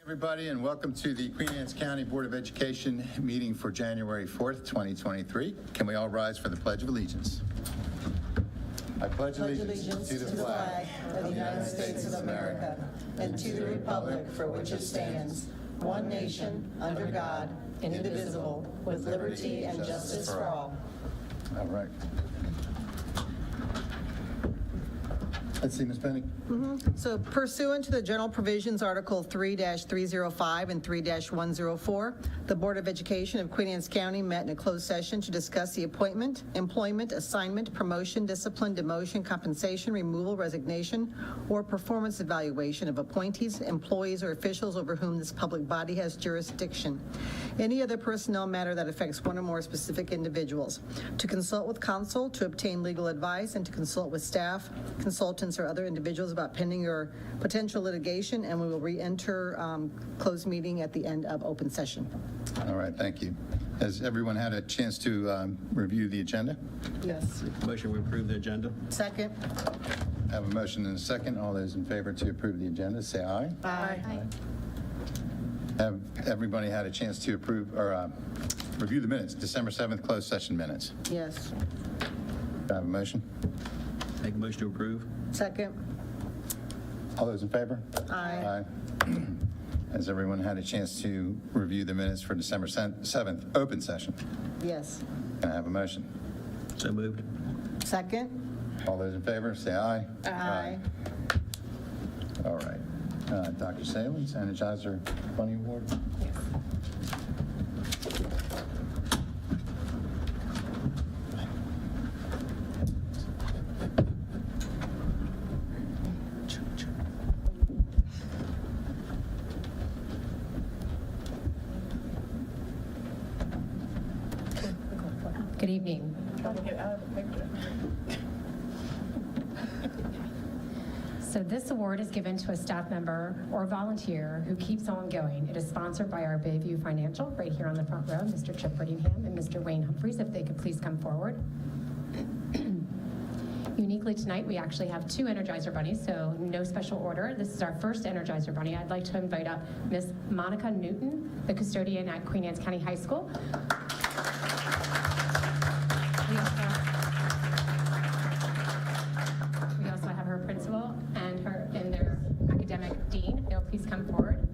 Everybody, and welcome to the Queen Anne's County Board of Education meeting for January 4th, 2023. Can we all rise for the Pledge of Allegiance? I pledge allegiance to the flag of the United States of America and to the republic for which it stands, one nation, under God, indivisible, with liberty and justice for all. All right. Let's see, Ms. Penny. So pursuant to the general provisions, Article 3-305 and 3-104, the Board of Education of Queen Anne's County met in a closed session to discuss the appointment, employment, assignment, promotion, discipline, demotion, compensation, removal, resignation, or performance evaluation of appointees, employees, or officials over whom this public body has jurisdiction. Any other personnel matter that affects one or more specific individuals. To consult with counsel, to obtain legal advice, and to consult with staff, consultants, or other individuals about pending or potential litigation, and we will re-enter closed meeting at the end of open session. All right, thank you. Has everyone had a chance to review the agenda? Yes. Motion to approve the agenda. Second. I have a motion and a second. All those in favor to approve the agenda, say aye. Aye. Have everybody had a chance to approve or review the minutes, December 7th closed session minutes? Yes. Do I have a motion? Make a motion to approve. Second. All those in favor? Aye. Has everyone had a chance to review the minutes for December 7th open session? Yes. Can I have a motion? So moved. Second. All those in favor, say aye. Aye. All right. Dr. Salins, Energizer Bunny Award. Good evening. So this award is given to a staff member or volunteer who keeps on going. It is sponsored by our Bayview Financial, right here on the front row, Mr. Chip Brittingham and Mr. Wayne Humphreys, if they could please come forward. Uniquely tonight, we actually have two Energizer Bunnies, so no special order. This is our first Energizer Bunny. I'd like to invite up Miss Monica Newton, the custodian at Queen Anne's County High School. We also have her principal and their academic dean. They'll please come forward.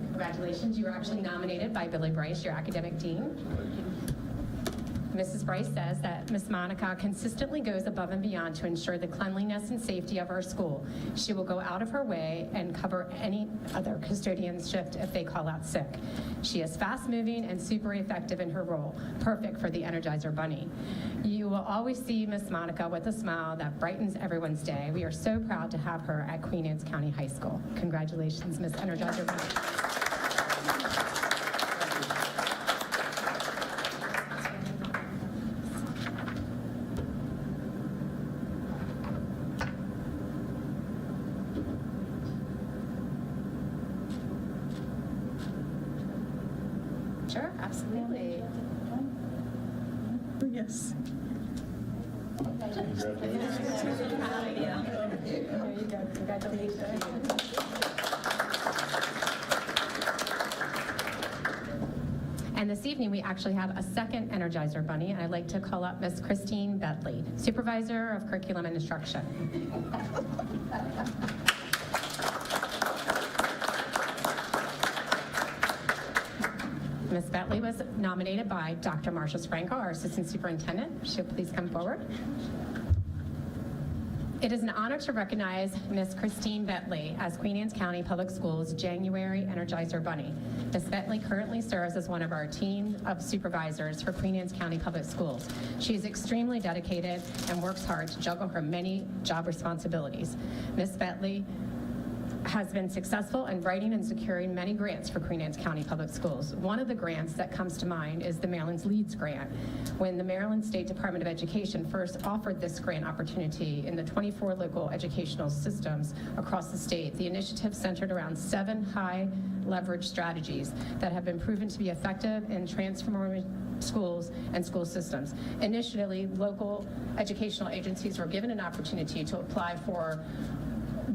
Congratulations, you were actually nominated by Billy Bryce, your academic dean. Mrs. Bryce says that Miss Monica consistently goes above and beyond to ensure the cleanliness and safety of our school. She will go out of her way and cover any other custodian's shift if they call out sick. She is fast-moving and super effective in her role, perfect for the Energizer Bunny. You will always see Miss Monica with a smile that brightens everyone's day. We are so proud to have her at Queen Anne's County High School. Congratulations, Miss Energizer Bunny. Sure, absolutely. Yes. Congratulations. And this evening, we actually have a second Energizer Bunny, and I'd like to call up Miss Christine Bentley, Supervisor of Curriculum and Instruction. Ms. Bentley was nominated by Dr. Marsha Spranko, our Assistant Superintendent. She'll please come forward. It is an honor to recognize Ms. Christine Bentley as Queen Anne's County Public Schools' January Energizer Bunny. Ms. Bentley currently serves as one of our team of supervisors for Queen Anne's County Public Schools. She is extremely dedicated and works hard to juggle her many job responsibilities. Ms. Bentley has been successful in writing and securing many grants for Queen Anne's County Public Schools. One of the grants that comes to mind is the Maryland's Leads Grant. When the Maryland State Department of Education first offered this grant opportunity in the 24 local educational systems across the state, the initiative centered around 7 high leverage strategies that have been proven to be effective in transforming schools and school systems. Initially, local educational agencies were given an opportunity to apply for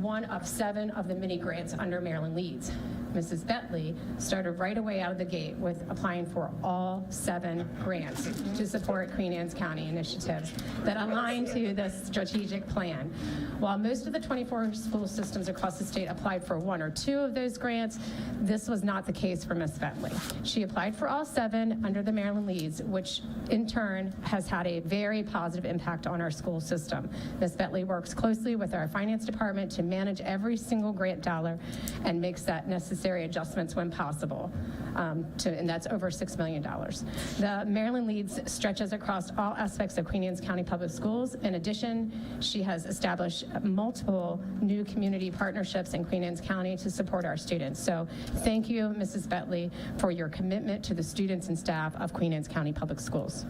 one of 7 of the mini grants under Maryland Leads. Mrs. Bentley started right away out of the gate with applying for all 7 grants to support Queen Anne's County initiatives that align to the strategic plan. While most of the 24 school systems across the state applied for 1 or 2 of those grants, this was not the case for Ms. Bentley. She applied for all 7 under the Maryland Leads, which in turn has had a very positive impact on our school system. Ms. Bentley works closely with our finance department to manage every single grant dollar and makes that necessary adjustments when possible, and that's over $6 million. The Maryland Leads stretches across all aspects of Queen Anne's County Public Schools. In addition, she has established multiple new community partnerships in Queen Anne's County to support our students. So thank you, Mrs. Bentley, for your commitment to the students and staff of Queen Anne's County Public Schools.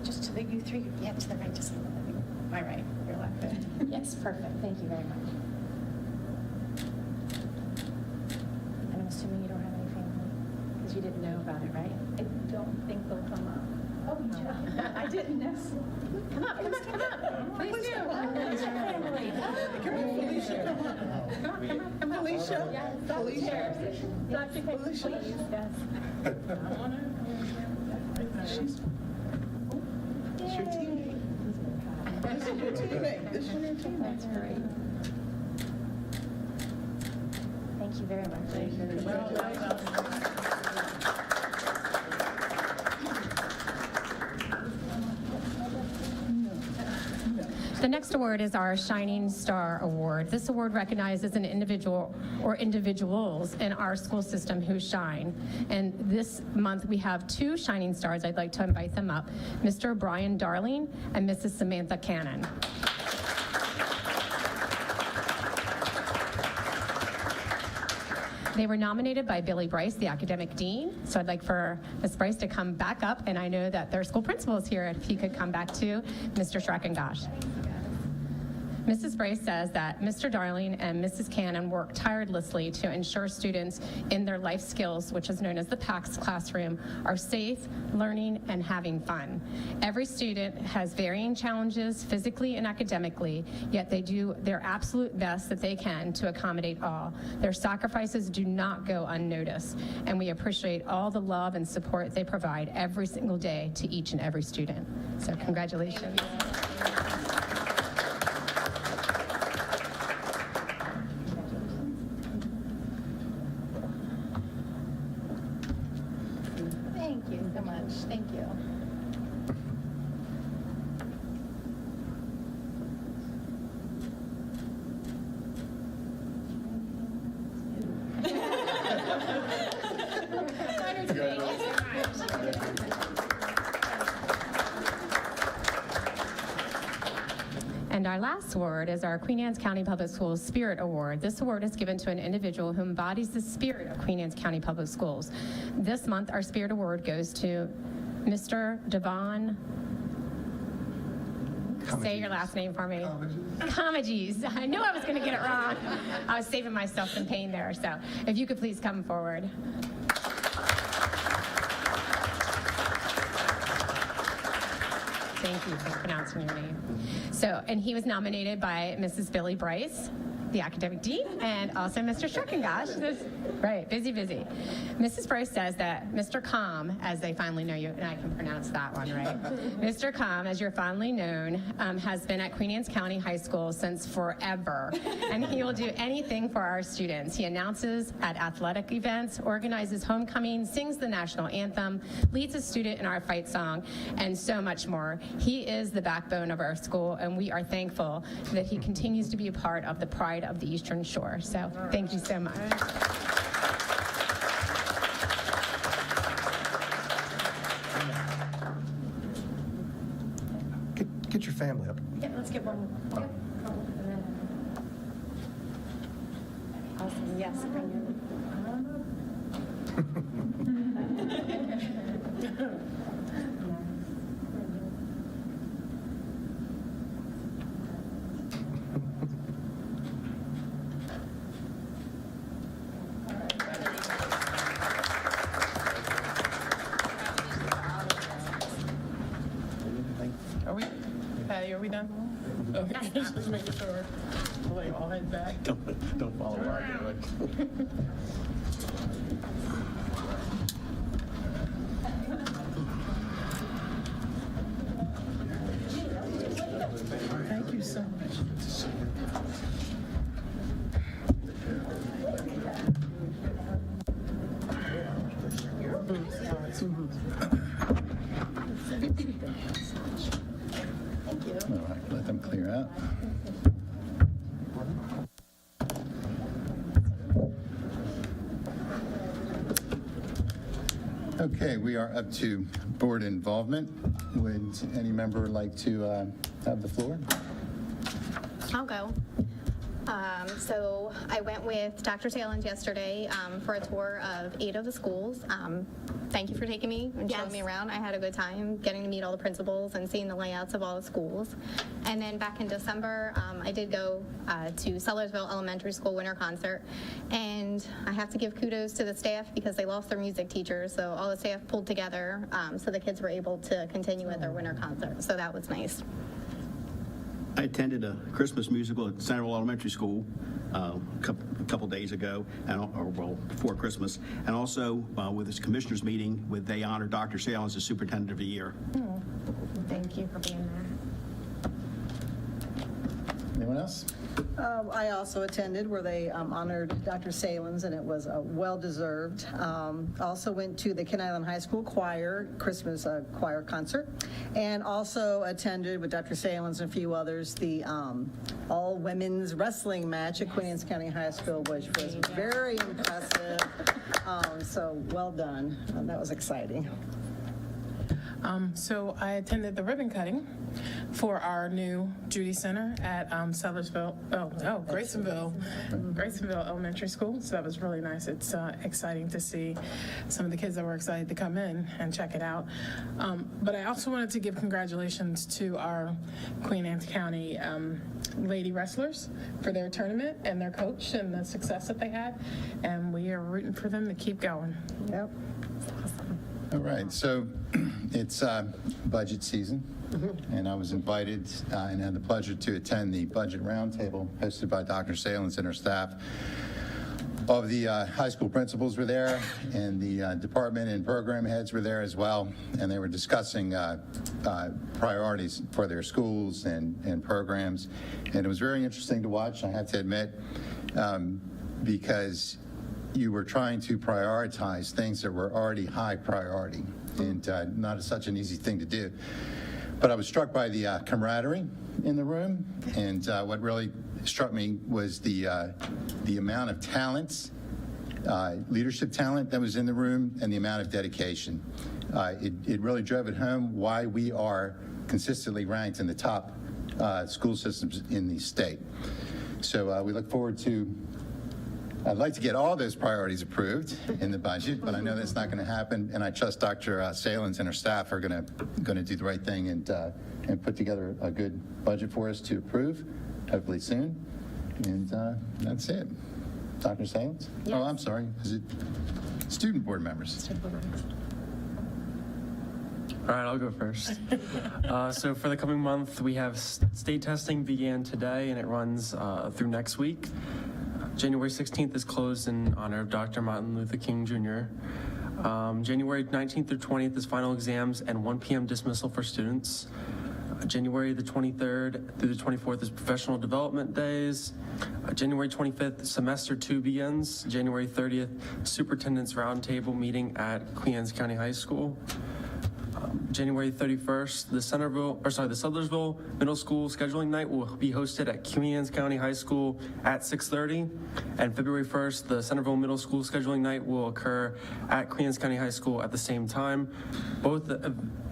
Just to the you three, yeah, to the right, just my right, your left. Yes, perfect. Thank you very much. And I'm assuming you don't have any family, because you didn't know about it, right? I don't think they'll come up. Oh, yeah. I didn't know. Come up, come up, come up. Please do. Where's your family? Come up. Felicia? Dr. Please, yes. It's your teammate. This is your teammate. This is your teammate. That's great. Thank you very much. The next award is our Shining Star Award. This award recognizes an individual or individuals in our school system who shine. And this month we have 2 shining stars. I'd like to invite them up, Mr. Brian Darling and Mrs. Samantha Cannon. They were nominated by Billy Bryce, the academic dean. So I'd like for Ms. Bryce to come back up, and I know that their school principal is here. If he could come back to Mr. Schreckengosch. Mrs. Bryce says that Mr. Darling and Mrs. Cannon work tirelessly to ensure students in their life skills, which is known as the PACS classroom, are safe, learning, and having fun. Every student has varying challenges physically and academically, yet they do their absolute best that they can to accommodate all. Their sacrifices do not go unnoticed, and we appreciate all the love and support they provide every single day to each and every student. So congratulations. Thank you so much. Thank you. And our last award is our Queen Anne's County Public Schools Spirit Award. This award is given to an individual who embodies the spirit of Queen Anne's County Public Schools. This month, our Spirit Award goes to Mr. Devon. Say your last name for me. Comegys. I knew I was going to get it wrong. I was saving myself some pain there. So if you could please come forward. Thank you for pronouncing your name. So, and he was nominated by Mrs. Billy Bryce, the academic dean, and also Mr. Schreckengosch. Right, busy. Mrs. Bryce says that Mr. Com, as they finally know you, and I can pronounce that one right. Mr. Com, as you're fondly known, has been at Queen Anne's County High School since forever, and he will do anything for our students. He announces at athletic events, organizes homecoming, sings the national anthem, leads a student in our fight song, and so much more. He is the backbone of our school, and we are thankful that he continues to be a part of the pride of the Eastern Shore. So thank you so much. Get your family up. Yeah, let's get one. Yep. Awesome. Yes. Bring your we done? Okay, just making sure. Like, all head back. Don't follow right. Thank you so much. All right, let them clear out. Okay, we are up to board involvement. Would any member like to have the floor? I'll go. So I went with Dr. Salins yesterday for a tour of 8 of the schools. Thank you for taking me and showing me around. I had a good time getting to meet all the principals and seeing the layouts of all the schools. And then back in December, I did go to Sellersville Elementary School winter concert. And I have to give kudos to the staff because they lost their music teacher. So all the staff pulled together so the kids were able to continue with their winter concert. So that was nice. I attended a Christmas musical at Centerville Elementary School a couple days ago, before Christmas, and also with this commissioners meeting, they honored Dr. Salins as Superintendent of the Year. Thank you for being there. Anyone else? I also attended where they honored Dr. Salins, and it was well-deserved. Also went to the Kent Island High School Choir Christmas choir concert, and also attended with Dr. Salins and a few others the all-women's wrestling match at Queen Anne's County High School, which was very impressive. So well done. That was exciting. So I attended the ribbon cutting for our new Judy Center at Graysonville Elementary School. So that was really nice. It's exciting to see some of the kids that were excited to come in and check it out. But I also wanted to give congratulations to our Queen Anne's County lady wrestlers for their tournament and their coach and the success that they had. And we are rooting for them to keep going. Yep. All right, so it's budget season, and I was invited and had the pleasure to attend the budget roundtable hosted by Dr. Salins and her staff. All of the high school principals were there, and the department and program heads were there as well, and they were discussing priorities for their schools and programs, and it was very interesting to watch, I have to admit, because you were trying to prioritize things that were already high priority, and not such an easy thing to do. But I was struck by the camaraderie in the room, and what really struck me was the amount of talents, leadership talent that was in the room, and the amount of dedication. It really drove it home why we are consistently ranked in the top school systems in the state. So we look forward to I'd like to get all those priorities approved in the budget, but I know that's not going to happen, and I trust Dr. Salins and her staff are going to do the right thing and put together a good budget for us to approve, hopefully soon. And that's it. Dr. Salins? Yes. Oh, I'm sorry. Is it student board members? All right, I'll go first. So for the coming month, we have state testing began today, and it runs through next week. January 16th is closed in honor of Dr. Martin Luther King Jr. January 19th through 20th is final exams and 1 p.m. dismissal for students. January the 23rd through the 24th is professional development days. January 25th, semester 2 begins. January 30th, superintendent's roundtable meeting at Queen Anne's County High School. January 31st, the Sudlersville Middle School scheduling night will be hosted at Queen Anne's County High School at 6:30. And February 1st, the Centerville Middle School scheduling night will occur at Queen Anne's County High School at the same time. Both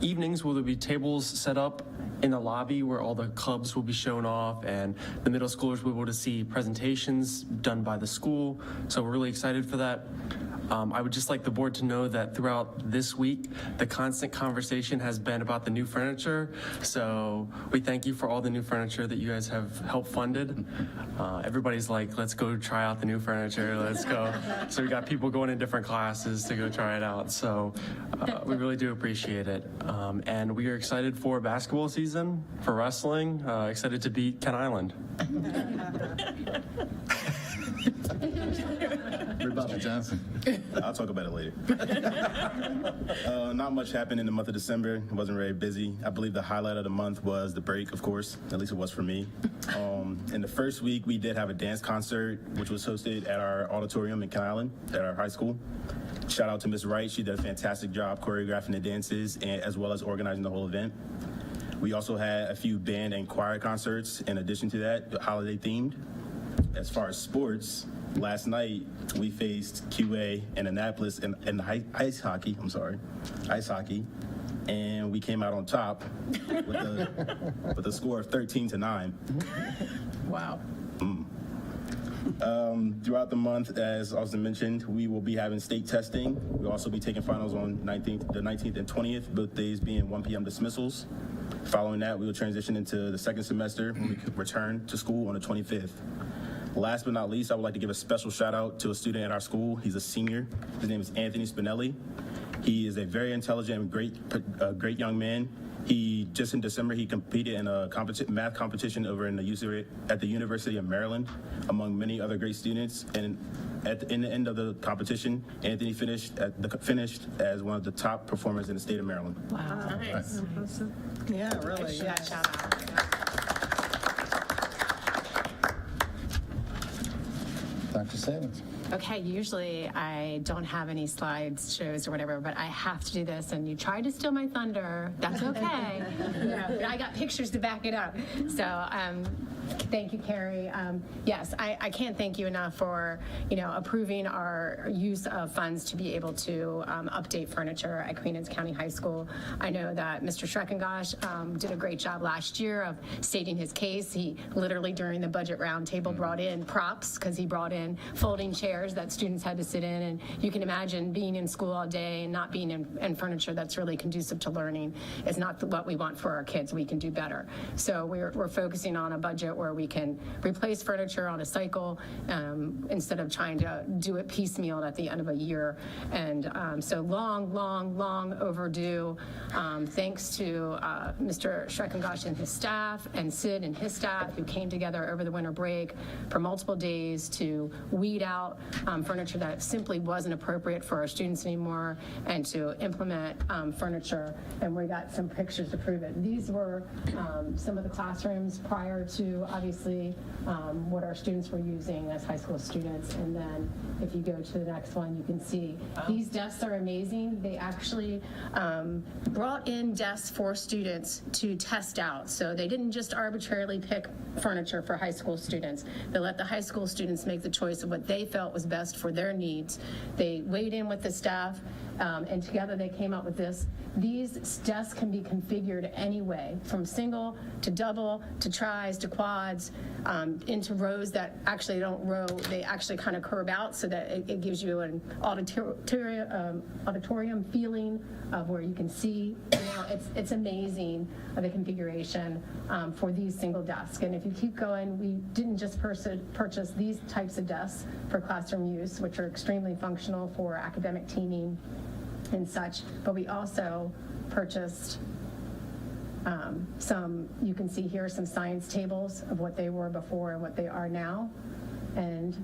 evenings will there be tables set up in the lobby where all the clubs will be shown off, and the middle schoolers will be able to see presentations done by the school. So we're really excited for that. I would just like the board to know that throughout this week, the constant conversation has been about the new furniture. So we thank you for all the new furniture that you guys have helped funded. Everybody's like, let's go try out the new furniture. Let's go. So we got people going in different classes to go try it out. So we really do appreciate it. And we are excited for basketball season, for wrestling, excited to beat Kent Island. Mr. Johnson. I'll talk about it later. Not much happened in the month of December. It wasn't very busy. I believe the highlight of the month was the break, of course. At least it was for me. In the first week, we did have a dance concert, which was hosted at our auditorium in Kent Island, at our high school. Shout out to Ms. Wright. She did a fantastic job choreographing the dances and as well as organizing the whole event. We also had a few band and choir concerts in addition to that, holiday themed. As far as sports, last night we faced QA in Annapolis in ice hockey, and we came out on top with a score of 13-9. Wow. Throughout the month, as Austin mentioned, we will be having state testing. We'll also be taking finals on the 19th and 20th, both days being 1 p.m. dismissals. Following that, we will transition into the second semester when we return to school on the 25th. Last but not least, I would like to give a special shout out to a student at our school. He's a senior. His name is Anthony Spinelli. He is a very intelligent and great young man. He just in December he competed in a math competition over in at the University of Maryland, among many other great students. And in the end of the competition, Anthony finished as one of the top performers in the state of Maryland. Wow. Nice. Yeah, really. Yeah, shout out. Dr. Salins. Okay, usually I don't have any slides, shows, or whatever, but I have to do this, and you tried to steal my thunder. That's okay. But I got pictures to back it up. So thank you, Carrie. Yes, I can't thank you enough for, approving our use of funds to be able to update furniture at Queen Anne's County High School. I know that Mr. Schreckengosch did a great job last year of stating his case. He literally, during the budget roundtable, brought in props because he brought in folding chairs that students had to sit in. And you can imagine being in school all day and not being in furniture that's really conducive to learning is not what we want for our kids. We can do better. So we're focusing on a budget where we can replace furniture on a cycle instead of trying to do it piecemeal at the end of a year. And so long overdue. Thanks to Mr. Schreckengosch and his staff and Sid and his staff who came together over the winter break for multiple days to weed out furniture that simply wasn't appropriate for our students anymore and to implement furniture. And we got some pictures to prove it. These were some of the classrooms prior to obviously what our students were using as high school students. And then if you go to the next one, you can see these desks are amazing. They actually brought in desks for students to test out. So they didn't just arbitrarily pick furniture for high school students. They let the high school students make the choice of what they felt was best for their needs. They weighed in with the staff and together they came up with this. These desks can be configured anyway, from single to double to tris to quads, into rows that actually don't row. They actually kind of curve out so that it gives you an auditorium feeling of where you can see. It's amazing, the configuration for these single desks. And if you keep going, we didn't just purchase these types of desks for classroom use, which are extremely functional for academic teaming and such, but we also purchased you can see here some science tables of what they were before and what they are now. And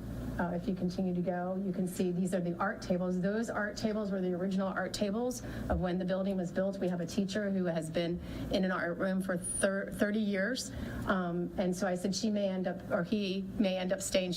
if you continue to go, you can see these are the art tables. Those art tables were the original art tables of when the building was built. We have a teacher who has been in an art room for 30 years. And so I said she may end up, or he may end up staying,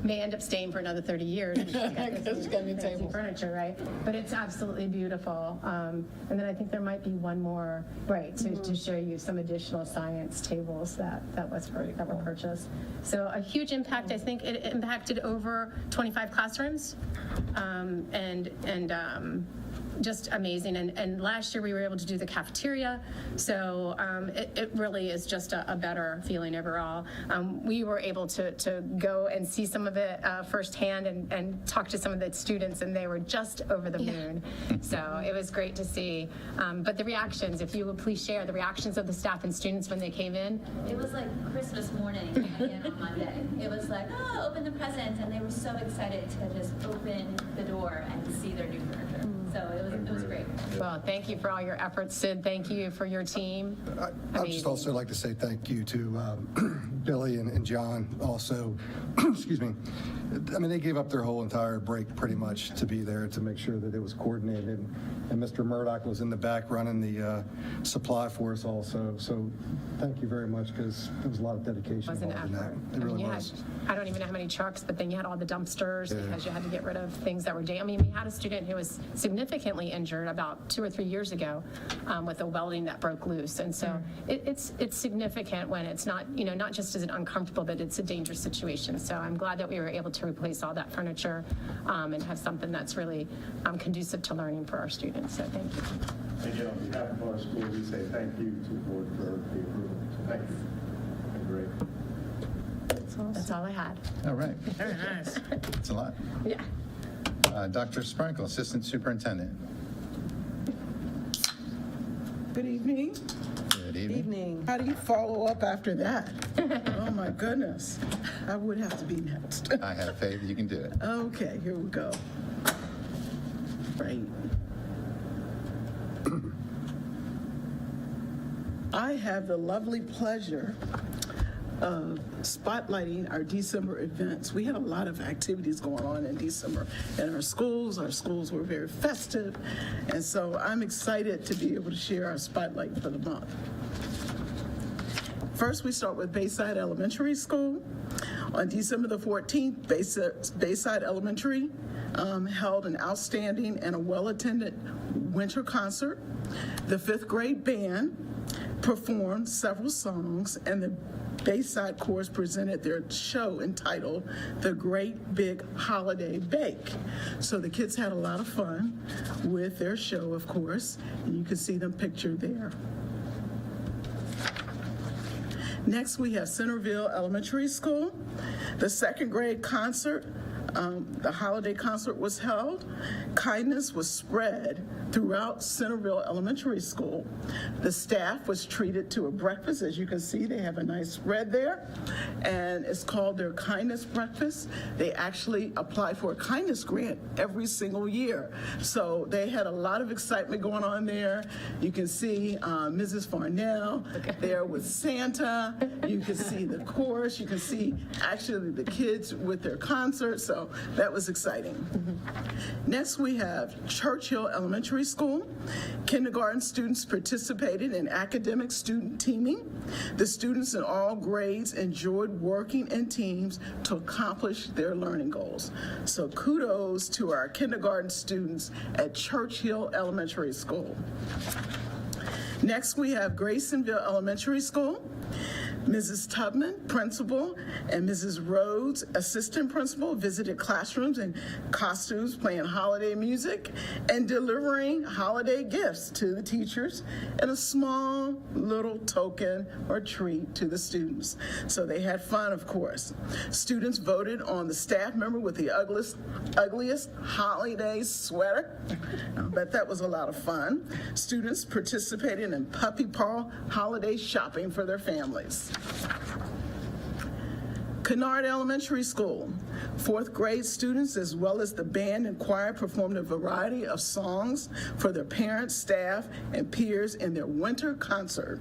may end up staying for another 30 years. It's going to be table furniture, right? But it's absolutely beautiful. And then I think there might be one more, to show you some additional science tables that were purchased. So a huge impact. I think it impacted over 25 classrooms, and just amazing. And last year we were able to do the cafeteria, so it really is just a better feeling overall. We were able to go and see some of it firsthand and talk to some of the students, and they were just over the moon. So it was great to see. But the reactions, if you would please share the reactions of the staff and students when they came in. It was like Christmas morning again on Monday. It was like, oh, open the presents, and they were so excited to just open the door and see their new furniture. So it was great. Well, thank you for all your efforts, Sid. Thank you for your team. I'd just also like to say thank you to Billy and John also. Excuse me. I mean, they gave up their whole entire break pretty much to be there to make sure that it was coordinated. And Mr. Murdoch was in the back running the supply for us also. So thank you very much, because there was a lot of dedication Was an involved in that. effort. It really you was. had, I don't even know how many trucks, but then you had all the dumpsters Yeah. because you had to get rid of things that were I mean, we had a student who was significantly injured about 2 or 3 years ago with a welding that broke loose. And so it's significant when it's not, not just is it uncomfortable, but it's a dangerous situation. So I'm glad that we were able to replace all that furniture and have something that's really conducive to learning for our students. So thank you. Again, on behalf of our school, we say thank you to the board for the approval. So thank you. Great. That's all I had. All right. Very nice. That's a lot. Yeah. Dr. Sprinkle, Assistant Superintendent. Good evening. Good evening. Evening. How do you follow up after that? Oh, my goodness. I would have to be next. I have faith you can do it. Okay, here we go. Right. I have the lovely pleasure of spotlighting our December events. We had a lot of activities going on in December in our schools. Our schools were very festive, and so I'm excited to be able to share our spotlight for the month. First, we start with Bayside Elementary School. On December the 14th, Bayside Elementary held an outstanding and a well-attended winter concert. The 5th grade band performed several songs, and the Bayside Chorus presented their show entitled The Great Big Holiday Bake. So the kids had a lot of fun with their show, of course, and you can see them pictured there. Next, we have Centerville Elementary School. The 2nd grade concert, the holiday concert was held. Kindness was spread throughout Centerville Elementary School. The staff was treated to a breakfast. As you can see, they have a nice spread there, and it's called their Kindness Breakfast. They actually apply for a kindness grant every single year. So they had a lot of excitement going on there. You can see Mrs. Farnell there with Santa. You can see the chorus. You can see actually the kids with their concert. So that was exciting. Next, we have Churchill Elementary School. Kindergarten students participated in academic student teaming. The students in all grades enjoyed working in teams to accomplish their learning goals. So kudos to our kindergarten students at Churchill Elementary School. Next, we have Graysonville Elementary School. Mrs. Tubman, principal, and Mrs. Rhodes, assistant principal, visited classrooms in costumes, playing holiday music, and delivering holiday gifts to the teachers and a small little token or treat to the students. So they had fun, of course. Students voted on the staff member with the ugliest holiday sweater. I bet that was a lot of fun. Students participated in puppy paw holiday shopping for their families. Kennard Elementary School. 4th grade students, as well as the band and choir, performed a variety of songs for their parents, staff, and peers in their winter concert.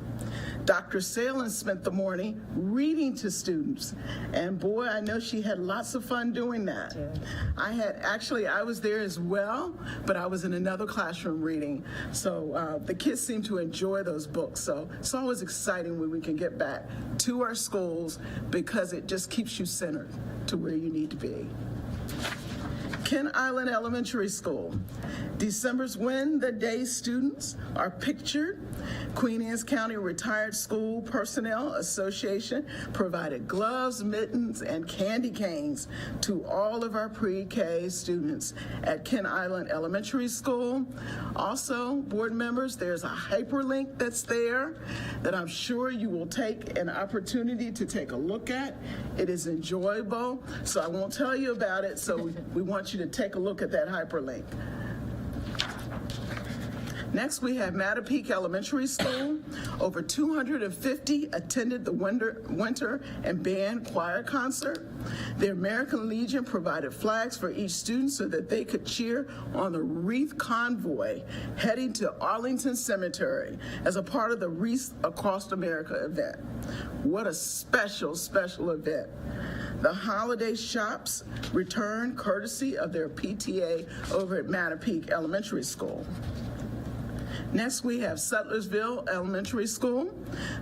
Dr. Salen spent the morning reading to students, and boy, I know she had lots of fun doing that. I was there as well, but I was in another classroom reading. So the kids seem to enjoy those books. So it's always exciting when we can get back to our schools, because it just keeps you centered to where you need to be. Ken Island Elementary School. December's Win the Day students are pictured. Queen Anne's County Retired School Personnel Association provided gloves, mittens, and candy canes to all of our pre-K students at Kent Island Elementary School. Also, board members, there's a hyperlink that's there that I'm sure you will take an opportunity to take a look at. It is enjoyable, so I won't tell you about it, so we want you to take a look at that hyperlink. Next, we have Mattapique Elementary School. Over 250 attended the winter and band choir concert. The American Legion provided flags for each student so that they could cheer on the wreath convoy heading to Arlington Cemetery as a part of the Wreaths Across America event. What a special, special event. The holiday shops returned courtesy of their PTA over at Mattapique Elementary School. Next, we have Sutlersville Elementary School.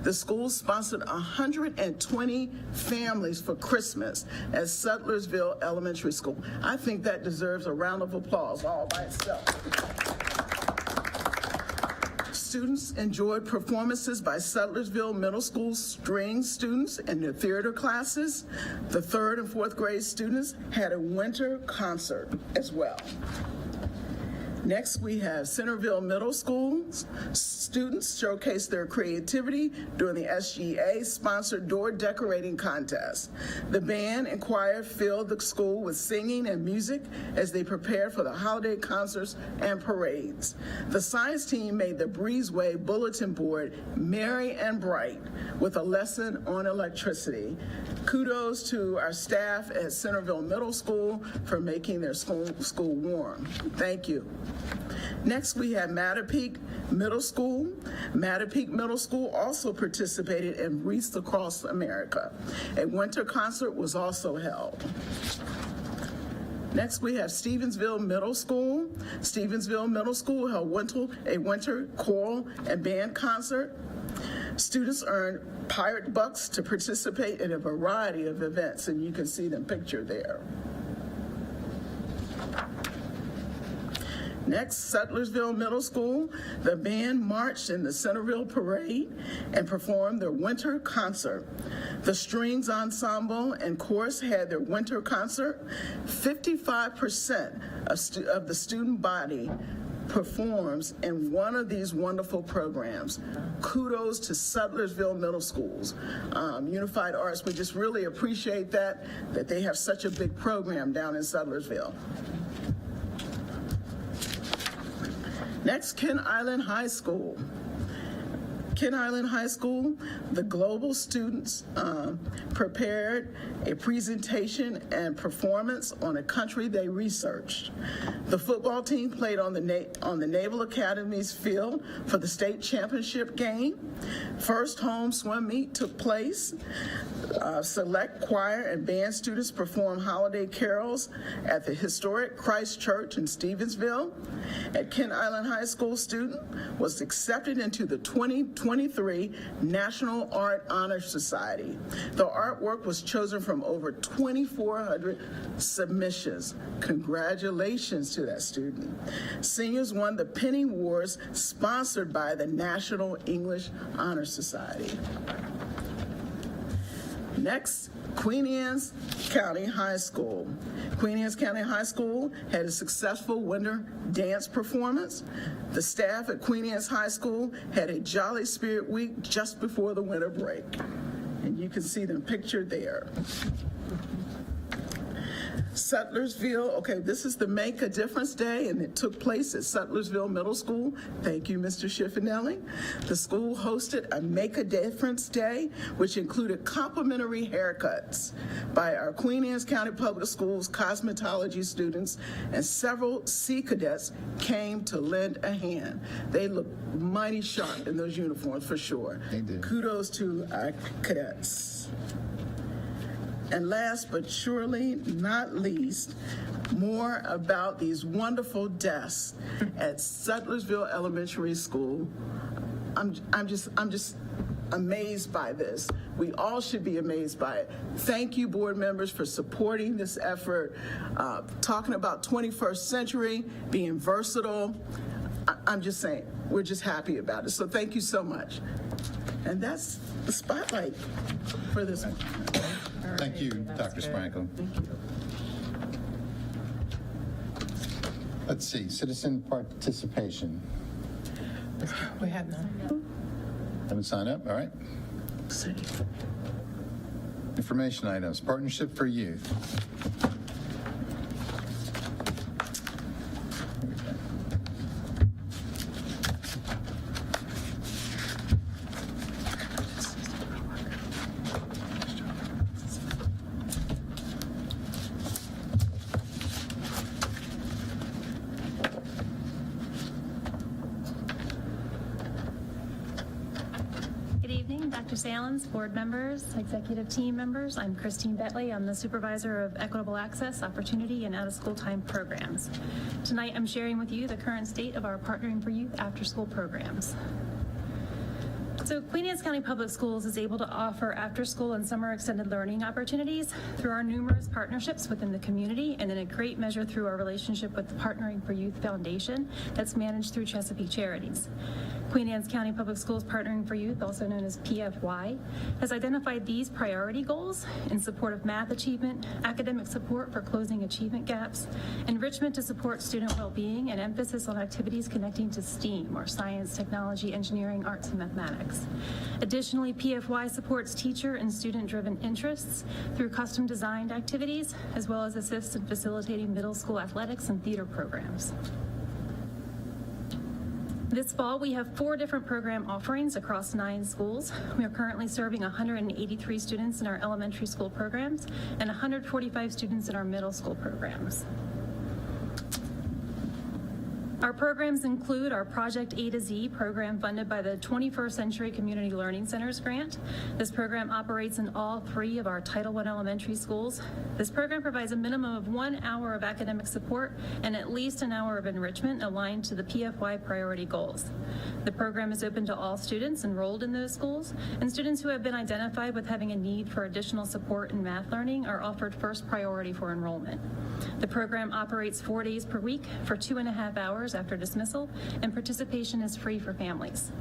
The school sponsored 120 families for Christmas at Sutlersville Elementary School. I think that deserves a round of applause all by itself. Students enjoyed performances by Sutlersville Middle School string students in their theater classes. The 3rd and 4th grade students had a winter concert as well. Next, we have Centerville Middle School. Students showcased their creativity during the SGA-sponsored door decorating contest. The band and choir filled the school with singing and music as they prepared for the holiday concerts and parades. The science team made the Breezeway bulletin board merry and bright with a lesson on electricity. Kudos to our staff at Centerville Middle School for making their school warm. Thank you. Next, we have Mattapique Middle School. Mattapique Middle School also participated in Wreaths Across America. A winter concert was also held. Next, we have Stevensville Middle School. Stevensville Middle School held a winter choral and band concert. Students earned Pirate Bucks to participate in a variety of events, and you can see them pictured there. Next, Sutlersville Middle School. The band marched in the Centerville Parade and performed their winter concert. The strings ensemble and chorus had their winter concert. 55% of the student body performs in one of these wonderful programs. Kudos to Sutlersville Middle Schools. Unified Arts, we just really appreciate that they have such a big program down in Sutlersville. Next, Kent Island High School. Kent Island High School, the global students prepared a presentation and performance on a country they researched. The football team played on the Naval Academy's field for the state championship game. First home swim meet took place. Select choir and band students performed holiday carols at the historic Christ Church in Stevensville. At Kent Island High School, student was accepted into the 2023 National Art Honor Society. The artwork was chosen from over 2,400 submissions. Congratulations to that student. Seniors won the Penny Awards sponsored by the National English Honor Society. Next, Queen Anne's County High School. Queen Anne's County High School had a successful winter dance performance. The staff at Queen Anne's High School had a Jolly Spirit Week just before the winter break. And you can see them pictured there. Sutlersville, okay, this is the Make a Difference Day, and it took place at Sutlersville Middle School. Thank you, Mr. Schiffinelli. The school hosted a Make a Difference Day, which included complimentary haircuts by our Queen Anne's County Public Schools cosmetology students, and several Sea Cadets came to lend a hand. They looked mighty sharp in those uniforms for sure. They did. Kudos to our cadets. And last but surely not least, more about these wonderful desks at Sutlersville Elementary School. I'm just amazed by this. We all should be amazed by it. Thank you, board members, for supporting this effort, talking about 21st century, being versatile. I'm just saying, we're just happy about it. So thank you so much. And that's the spotlight for this one. Thank you, Dr. Sprankle. Thank you. Let's see, citizen participation. We had none. Haven't signed up, all right. Information items, Partnership for Youth. Good evening, Dr. Salins, board members, executive team members. I'm Christine Bentley. I'm the supervisor of Equitable Access, Opportunity, and Out-of-School Time programs. Tonight, I'm sharing with you the current state of our Partnering for Youth after-school programs. So Queen Anne's County Public Schools is able to offer after-school and summer extended learning opportunities through our numerous partnerships within the community, and in a great measure through our relationship with the Partnering for Youth Foundation that's managed through Chesapeake Charities. Queen Anne's County Public Schools Partnering for Youth, also known as PFY, has identified these priority goals in support of math achievement, academic support for closing achievement gaps, enrichment to support student well-being, and emphasis on activities connecting to STEAM, or science, technology, engineering, arts, and mathematics. Additionally, PFY supports teacher and student-driven interests through custom-designed activities, as well as assists in facilitating middle school athletics and theater programs. This fall, we have 4 different program offerings across 9 schools. We are currently serving 183 students in our elementary school programs and 145 students in our middle school programs. Our programs include our Project A to Z program funded by the 21st Century Community Learning Centers grant. This program operates in all 3 of our Title I elementary schools. This program provides a minimum of 1 hour of academic support and at least an hour of enrichment aligned to the PFY priority goals. The program is open to all students enrolled in those schools, and students who have been identified with having a need for additional support in math learning are offered first priority for enrollment. The program operates 4 days per week for 2.5 hours after dismissal, and participation is free for families.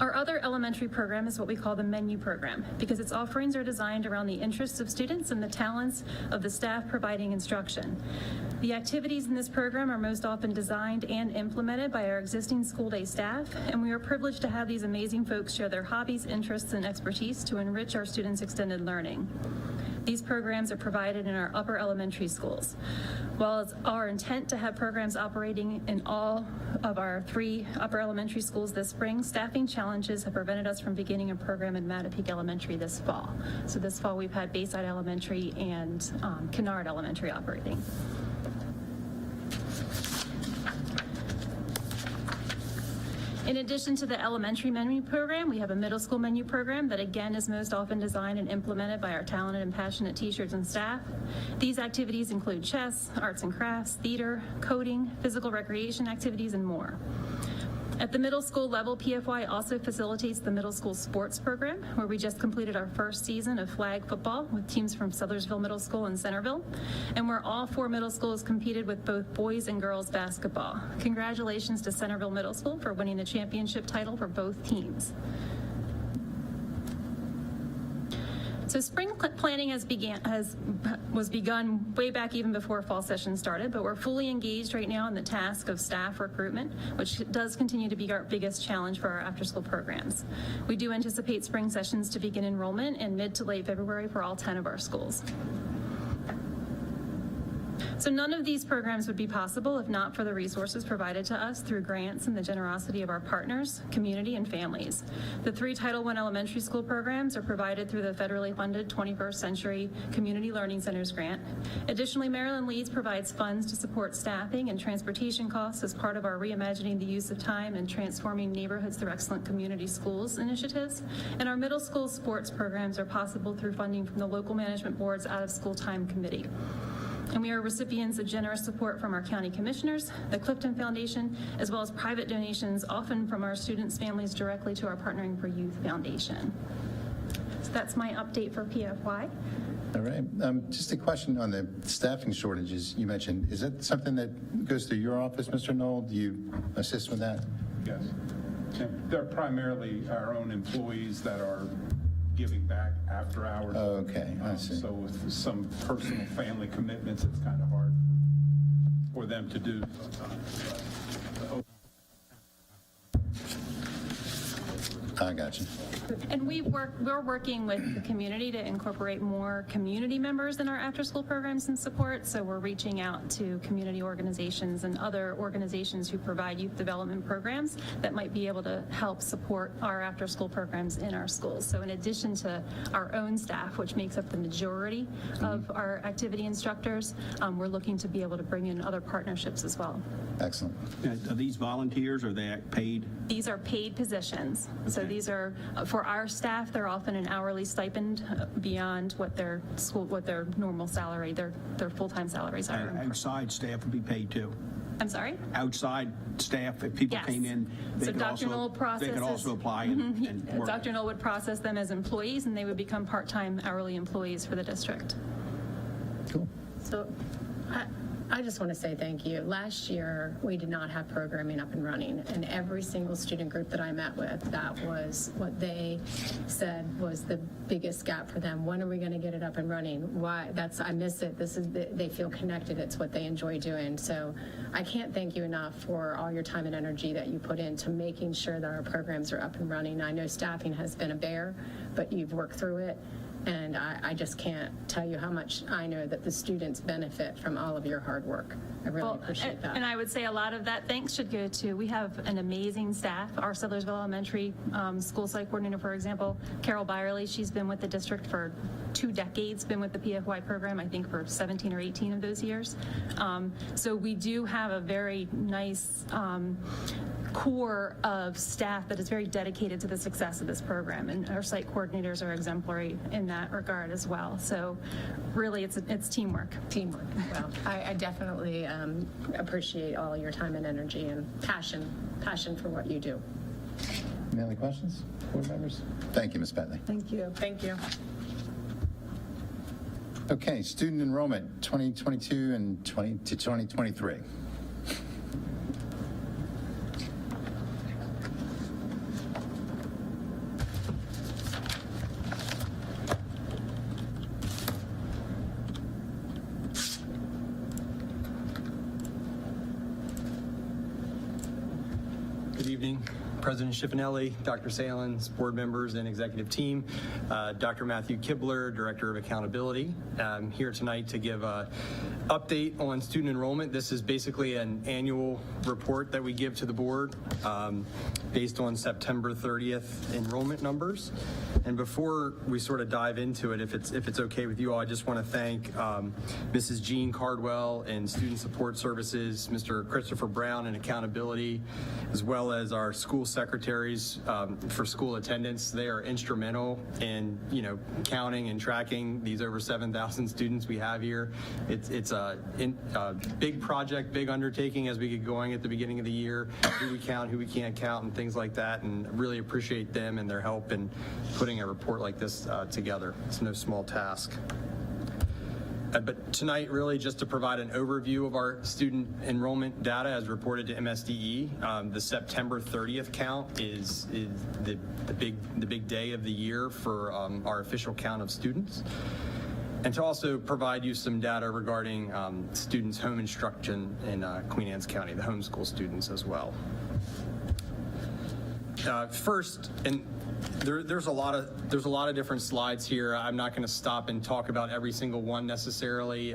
Our other elementary program is what we call the menu program, because its offerings are designed around the interests of students and the talents of the staff providing instruction. The activities in this program are most often designed and implemented by our existing school day staff, and we are privileged to have these amazing folks share their hobbies, interests, and expertise to enrich our students' extended learning. These programs are provided in our upper elementary schools. While it's our intent to have programs operating in all of our 3 upper elementary schools this spring, staffing challenges have prevented us from beginning a program in Mattapique Elementary this fall. So this fall we've had Bayside Elementary and Kennard Elementary operating. In addition to the elementary menu program, we have a middle school menu program that again is most often designed and implemented by our talented and passionate teachers and staff. These activities include chess, arts and crafts, theater, coding, physical recreation activities, and more. At the middle school level, PFY also facilitates the middle school sports program, where we just completed our first season of flag football with teams from Sellersville Middle School and Centerville, and where all 4 middle schools competed with both boys and girls basketball. Congratulations to Centerville Middle School for winning the championship title for both teams. So spring planning was begun way back even before fall session started, but we're fully engaged right now in the task of staff recruitment, which does continue to be our biggest challenge for our after-school programs. We do anticipate spring sessions to begin enrollment in mid to late February for all 10 of our schools. So none of these programs would be possible if not for the resources provided to us through grants and the generosity of our partners, community, and families. The 3 Title I elementary school programs are provided through the federally funded 21st Century Community Learning Centers grant. Additionally, Maryland Leads provides funds to support staffing and transportation costs as part of our Reimagining the Use of Time and Transforming Neighborhoods Through Excellent Community Schools initiatives. And our middle school sports programs are possible through funding from the local management board's out-of-school time committee. And we are recipients of generous support from our county commissioners, the Clifton Foundation, as well as private donations, often from our students' families directly to our Partnering for Youth Foundation. So that's my update for PFY. All right. Just a question on the staffing shortages you mentioned. Is that something that goes through your office, Mr. Knoll? Do you assist with that? Yes. They're primarily our own employees that are giving back after hours. Oh, okay, I see. So with some personal family commitments, it's kind of hard for them to do. I got you. And we're working with the community to incorporate more community members in our after-school programs and support. So we're reaching out to community organizations and other organizations who provide youth development programs that might be able to help support our after-school programs in our schools. So in addition to our own staff, which makes up the majority of our activity instructors, we're looking to be able to bring in other partnerships as well. Excellent. Are these volunteers, or are they paid? These are paid positions. So these are, for our staff, they're often an hourly stipend beyond what their normal salary, their full-time salaries are. Outside staff would be paid too? I'm sorry? Outside staff, if people Yes. came in, they So could Dr. Knoll also apply and work. Dr. Knoll would process them as employees, and they would become part-time hourly employees for the district. Cool. So I just want to say thank you. Last year, we did not have programming up and running, and every single student group that I met with, that was what they said was the biggest gap for them. When are we going to get it up and running? Why? I miss it. They feel connected. It's what they enjoy doing. So I can't thank you enough for all your time and energy that you put into making sure that our programs are up and running. I know staffing has been a bear, but you've worked through it. And I just can't tell you how much I know that the students benefit from all of your hard work. I really appreciate that. And I would say a lot of that thanks should go to, we have an amazing staff. Our Sudlersville Elementary school site coordinator, for example, Carol Byerly, she's been with the district for 2 decades, been with the PFY program, I think for 17 or 18 of those years. So we do have a very nice core of staff that is very dedicated to the success of this program, and our site coordinators are exemplary in that regard as well. So really it's teamwork. Teamwork. Well, I definitely appreciate all your time and energy and passion for what you do. Any other questions, board members? Thank you, Ms. Bentley. Thank you. Thank you. Okay, student enrollment 2022 and 2023. Good evening, President Schiffinelli, Dr. Salins, board members, and executive team. Dr. Matthew Kibler, Director of Accountability. I'm here tonight to give an update on student enrollment. This is basically an annual report that we give to the board based on September 30th enrollment numbers. And before we sort of dive into it, if it's okay with you all, I just want to thank Mrs. Jean Cardwell and Student Support Services, Mr. Christopher Brown in Accountability, as well as our school secretaries for school attendance. They are instrumental in, counting and tracking these over 7,000 students we have here. It's a big project, big undertaking as we get going at the beginning of the year, who we count, who we can't count, and things like that, and really appreciate them and their help in putting a report like this together. It's no small task. But tonight, really just to provide an overview of our student enrollment data as reported to MSDE. The September 30th count is the big day of the year for our official count of students. And to also provide you some data regarding students' home instruction in Queen Anne's County, the homeschool students as well. First, and there's a lot of different slides here. I'm not going to stop and talk about every single one necessarily.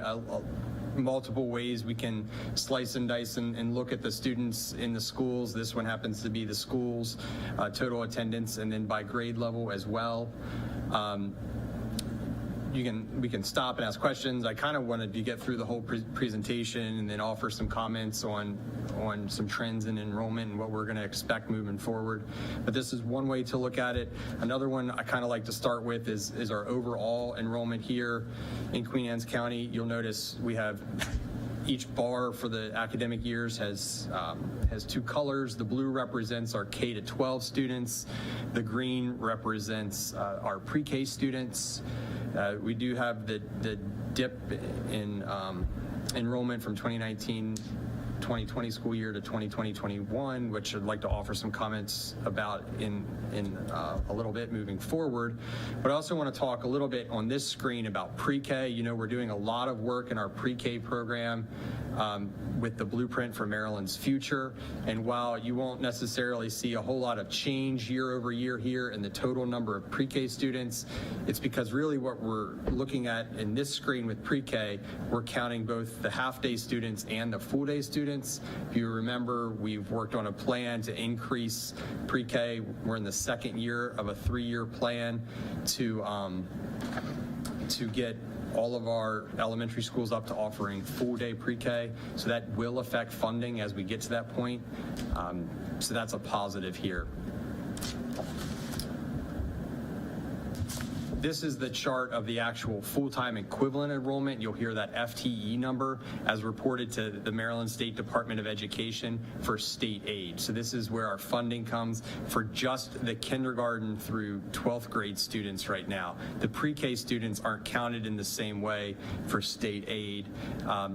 Multiple ways we can slice and dice and look at the students in the schools. This one happens to be the schools, total attendance, and then by grade level as well. we can stop and ask questions. I kind of wanted to get through the whole presentation and then offer some comments on some trends in enrollment and what we're going to expect moving forward. But this is one way to look at it. Another one I kind of like to start with is our overall enrollment here in Queen Anne's County. You'll notice we have each bar for the academic years has two colors. The blue represents our K to 12 students. The green represents our pre-K students. We do have the dip in enrollment from 2019-2020 school year to 2020-21, which I'd like to offer some comments about in a little bit moving forward. But I also want to talk a little bit on this screen about pre-K. You know, we're doing a lot of work in our pre-K program with the blueprint for Maryland's future. And while you won't necessarily see a whole lot of change year over year here in the total number of pre-K students, it's because really what we're looking at in this screen with pre-K, we're counting both the half-day students and the full-day students. If you remember, we've worked on a plan to increase pre-K. We're in the second year of a 3-year plan to get all of our elementary schools up to offering full-day pre-K. So that will affect funding as we get to that point. So that's a positive here. This is the chart of the actual full-time equivalent enrollment. You'll hear that FTE number as reported to the Maryland State Department of Education for state aid. So this is where our funding comes for just the kindergarten through 12th grade students right now. The pre-K students aren't counted in the same way for state aid.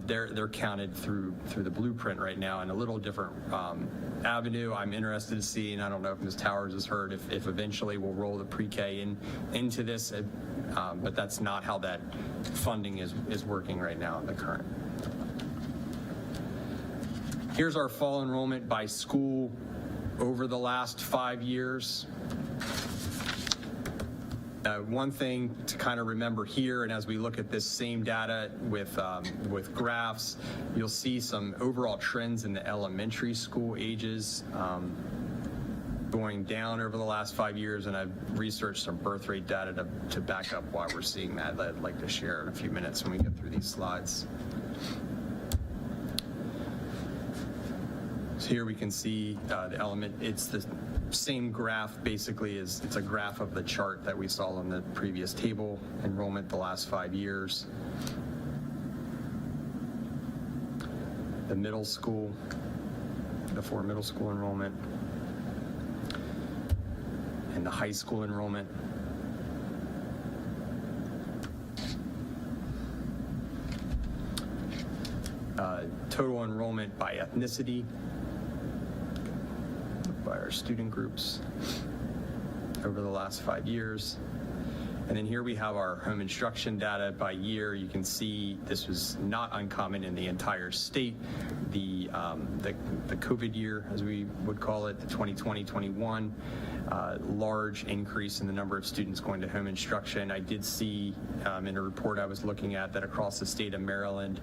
They're counted through the blueprint right now in a little different avenue. I'm interested to see, and I don't know if Ms. Towers has heard, if eventually we'll roll the pre-K into this, but that's not how that funding is working right now in the current. Here's our fall enrollment by school over the last 5 years. One thing to kind of remember here, and as we look at this same data with graphs, you'll see some overall trends in the elementary school ages going down over the last 5 years, and I've researched some birth rate data to back up why we're seeing that I'd like to share in a few minutes when we get through these slides. So here we can see the element, it's the same graph basically it's a graph of the chart that we saw in the previous table, enrollment the last 5 years. The middle school, before middle school enrollment, and the high school enrollment. Total enrollment by ethnicity, by our student groups over the last 5 years. And then here we have our home instruction data by year. You can see this was not uncommon in the entire state. The COVID year, as we would call it, the 2020-21, large increase in the number of students going to home instruction. I did see in a report I was looking at that across the state of Maryland,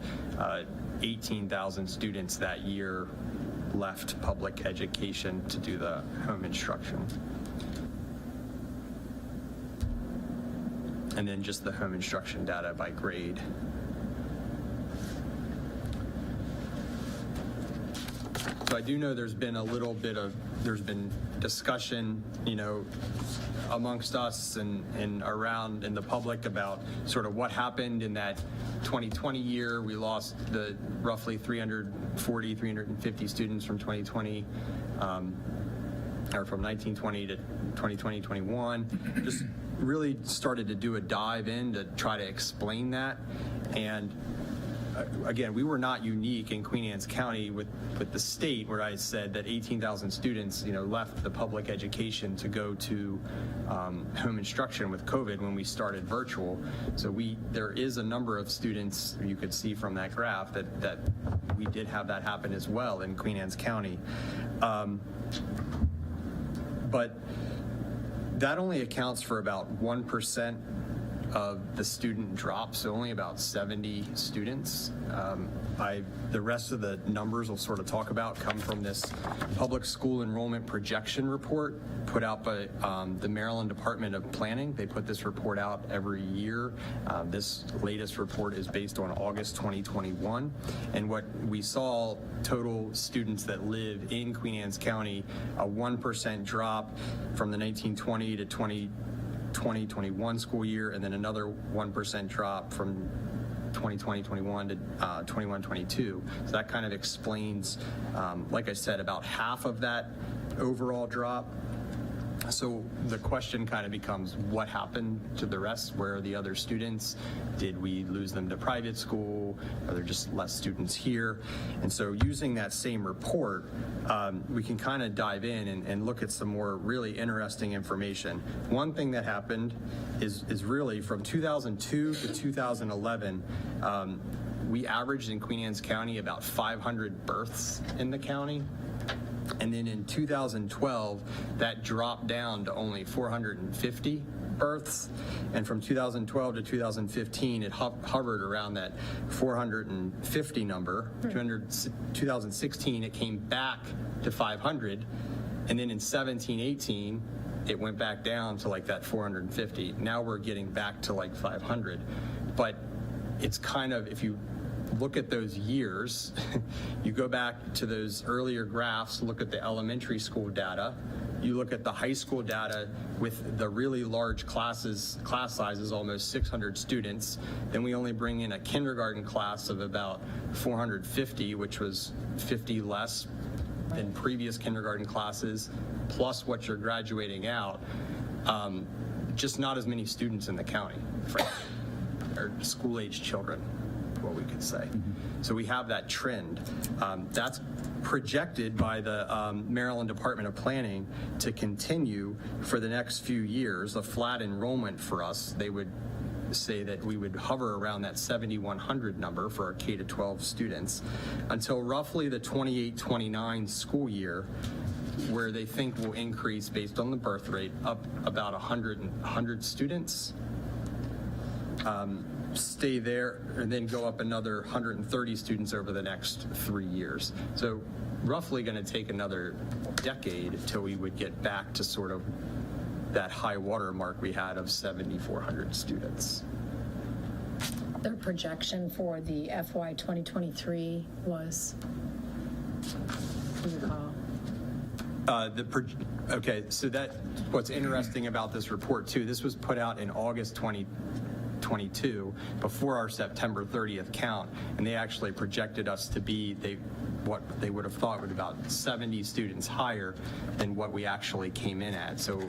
18,000 students that year left public education to do the home instruction. And then just the home instruction data by grade. So I do know there's been discussion, you know, amongst us and around in the public about sort of what happened in that 2020 year. We lost the roughly 350 students from 2020, or from 1920 to 2020-21. Just really started to do a dive in to try to explain that. And again, we were not unique in Queen Anne's County with the state, where I said that 18,000 students, you know, left the public education to go to home instruction with COVID when we started virtual. So there is a number of students, you could see from that graph, that we did have that happen as well in Queen Anne's County. But that only accounts for about 1% of the student drop, so only about 70 students. The rest of the numbers we'll sort of talk about come from this public school enrollment projection report put out by the Maryland Department of Planning. They put this report out every year. This latest report is based on August 2021. And what we saw, total students that live in Queen Anne's County, a 1% drop from the 1920 to 2020-21 school year, and then another 1% drop from 2020-21 to 21-22. So that kind of explains, like I said, about half of that overall drop. So the question kind of becomes, what happened to the rest? Where are the other students? Did we lose them to private school? Are there just less students here? And so using that same report, we can kind of dive in and look at some more really interesting information. One thing that happened is really from 2002 to 2011, we averaged in Queen Anne's County about 500 births in the county. And then in 2012, that dropped down to only 450 births. And from 2012 to 2015, it hovered around that 450 number. 2016, it came back to 500. And then in 17-18, it went back down to like that 450. Now we're getting back to like 500. But it's kind of, if you look at those years, you go back to those earlier graphs, look at the elementary school data, you look at the high school data with the really large class sizes, almost 600 students, then we only bring in a kindergarten class of about 450, which was 50 less than previous kindergarten classes, plus what you're graduating out. Just not as many students in the county, frankly, or school-age children, what we could say. So we have that trend. That's projected by the Maryland Department of Planning to continue for the next few years, a flat enrollment for us. They would say that we would hover around that 7,100 number for our K-12 students until roughly the 28-29 school year, where they think will increase based on the birth rate up about 100 students. Stay there and then go up another 130 students over the next 3 years. So roughly going to take another decade till we would get back to sort of that high water mark we had of 7,400 students. Their projection for the FY 2023 was, do you recall? Okay, so what's interesting about this report too, this was put out in August 2022 before our September 30th count, and they actually projected us to be what they would have thought would about 70 students higher than what we actually came in at. So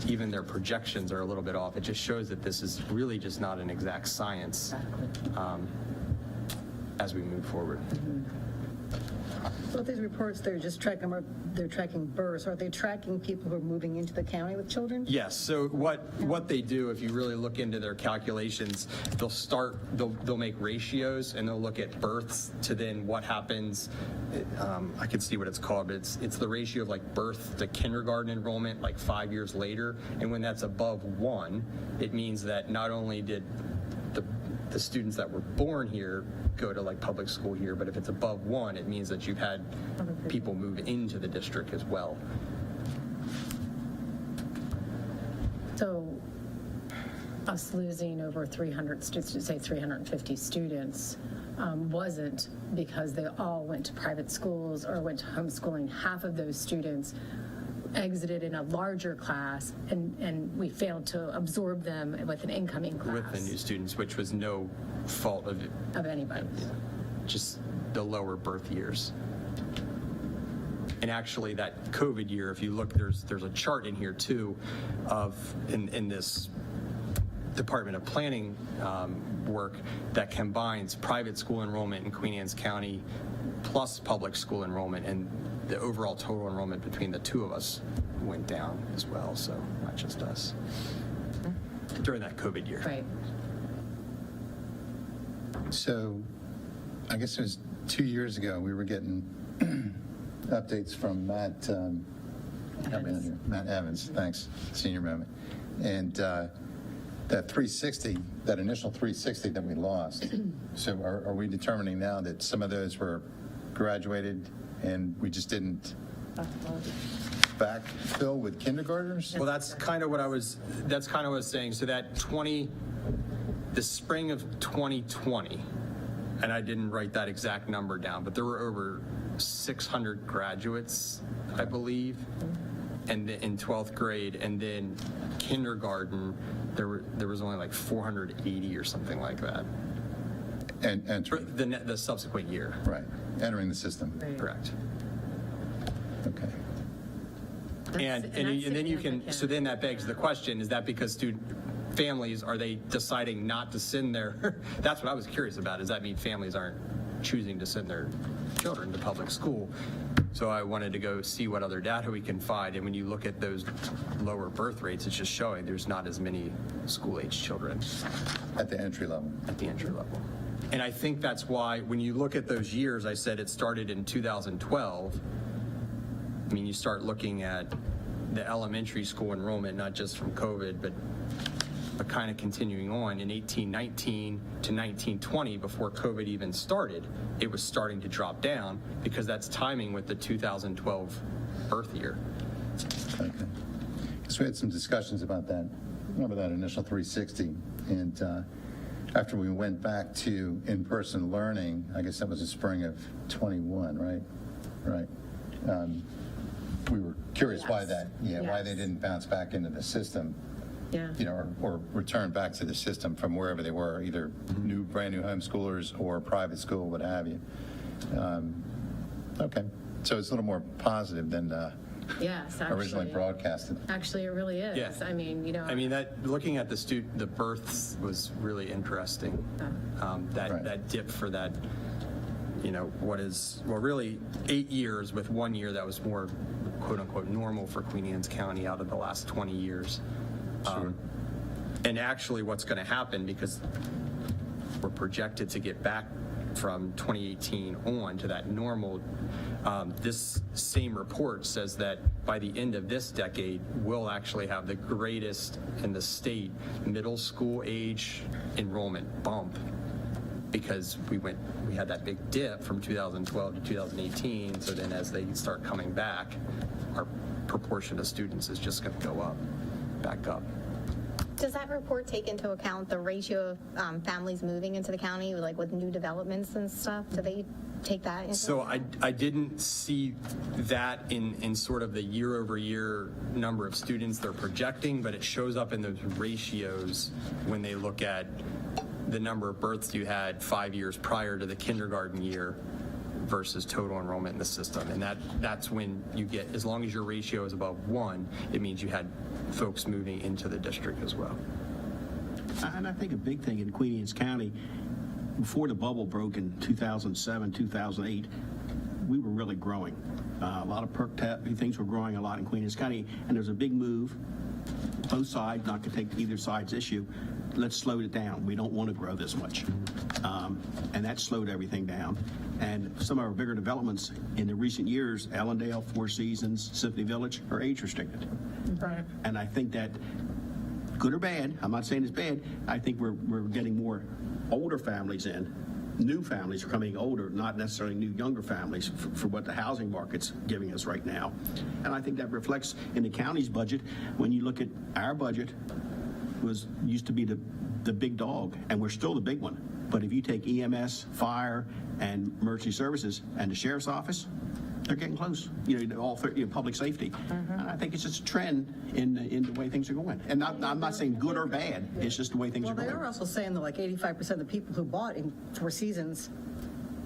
even their projections are a little bit off. It just shows that this is really just not an exact science as we move forward. So with these reports, they're just tracking births. Are they tracking people who are moving into the county with children? Yes. So what they do, if you really look into their calculations, they'll make ratios and they'll look at births to then what happens. I can see what it's called, but it's the ratio of like birth to kindergarten enrollment like 5 years later. And when that's above 1, it means that not only did the students that were born here go to like public school here, but if it's above 1, it means that you've had people move into the district as well. So us losing over 300 students, say 350 students, wasn't because they all went to private schools or went to homeschooling. Half of those students exited in a larger class, and we failed to absorb them with an incoming class. With the new students, which was no fault of anybody. Just the lower birth years. And actually that COVID year, if you look, there's a chart in here too of in this Department of Planning work that combines private school enrollment in Queen Anne's County plus public school enrollment, and the overall total enrollment between the two of us went down as well, so not just us during that COVID year. Right. So I guess it was 2 years ago, we were getting updates from Matt, help me out here. Matt Evans, thanks, senior moment. And that 360, that initial 360 that we lost, so are we determining now that some of those were graduated and we just didn't backfill with kindergartners? Well, that's kind of what I was saying. So that the spring of 2020, and I didn't write that exact number down, but there were over 600 graduates, I believe, and in 12th grade, and then kindergarten, there was only like 480 or something like that. And For the subsequent year. right, entering the system. Correct. Okay. And then you can, so then that begs the question, is that because families, are they deciding not to send their, that's what I was curious about, does that mean families aren't choosing to send their children to public school? So I wanted to go see what other data we can find, and when you look at those lower birth rates, it's just showing there's not as many school-age children. At the entry level. At the entry level. And I think that's why, when you look at those years, I said it started in 2012. I mean, you start looking at the elementary school enrollment, not just from COVID, but kind of continuing on in 1819 to 1920, before COVID even started, it was starting to drop down because that's timing with the 2012 birth year. Okay. So we had some discussions about that. Remember that initial 360, and after we went back to in-person learning, I guess that was the spring of 21, right? Right. We were curious why that, why they didn't bounce back into the system. Yeah. Or return back to the system from wherever they were, either brand new homeschoolers or private school, what have you. Okay, so it's a little more positive than Yes, originally broadcasted. Actually, it really is. Yeah. I mean, that looking at the births was really interesting. That dip for that, what is, really 8 years with 1 year that was more quote unquote normal for Queen Anne's County out of the last 20 years. Sure. And actually what's going to happen, because we're projected to get back from 2018 on to that normal, this same report says that by the end of this decade, we'll actually have the greatest in the state middle school age enrollment bump, because we had that big dip from 2012 to 2018. So then as they start coming back, our proportion of students is just going to go back up. Does that report take into account the ratio of families moving into the county, like with new developments and stuff? Do they take that into So account? I didn't see that in sort of the year over year number of students they're projecting, but it shows up in those ratios when they look at the number of births you had 5 years prior to the kindergarten year versus total enrollment in the system. And that's when you get, as long as your ratio is above 1, it means you had folks moving into the district as well. And I think a big thing in Queen Anne's County, before the bubble broke in 2007, 2008, we were really growing. A lot of things were growing a lot in Queen Anne's County, and there's a big move, both sides, not to take either side's issue, let's slow it down. We don't want to grow this much. And that slowed everything down. And some of our bigger developments in the recent years, Allendale, Four Seasons, Symphony Village, are age restricted. Right. And I think that, good or bad, I'm not saying it's bad, I think we're getting more older families in. New families are coming older, not necessarily new younger families for what the housing market's giving us right now. And I think that reflects in the county's budget. When you look at our budget, used to be the big dog, and we're still the big one. But if you take EMS, fire, and emergency services, and the sheriff's office, they're getting close. All public safety. And I think it's just a trend in the way things are going. And I'm not saying good or bad. It's just the way things are going. Well, they are also saying that like 85% of the people who bought in Four Seasons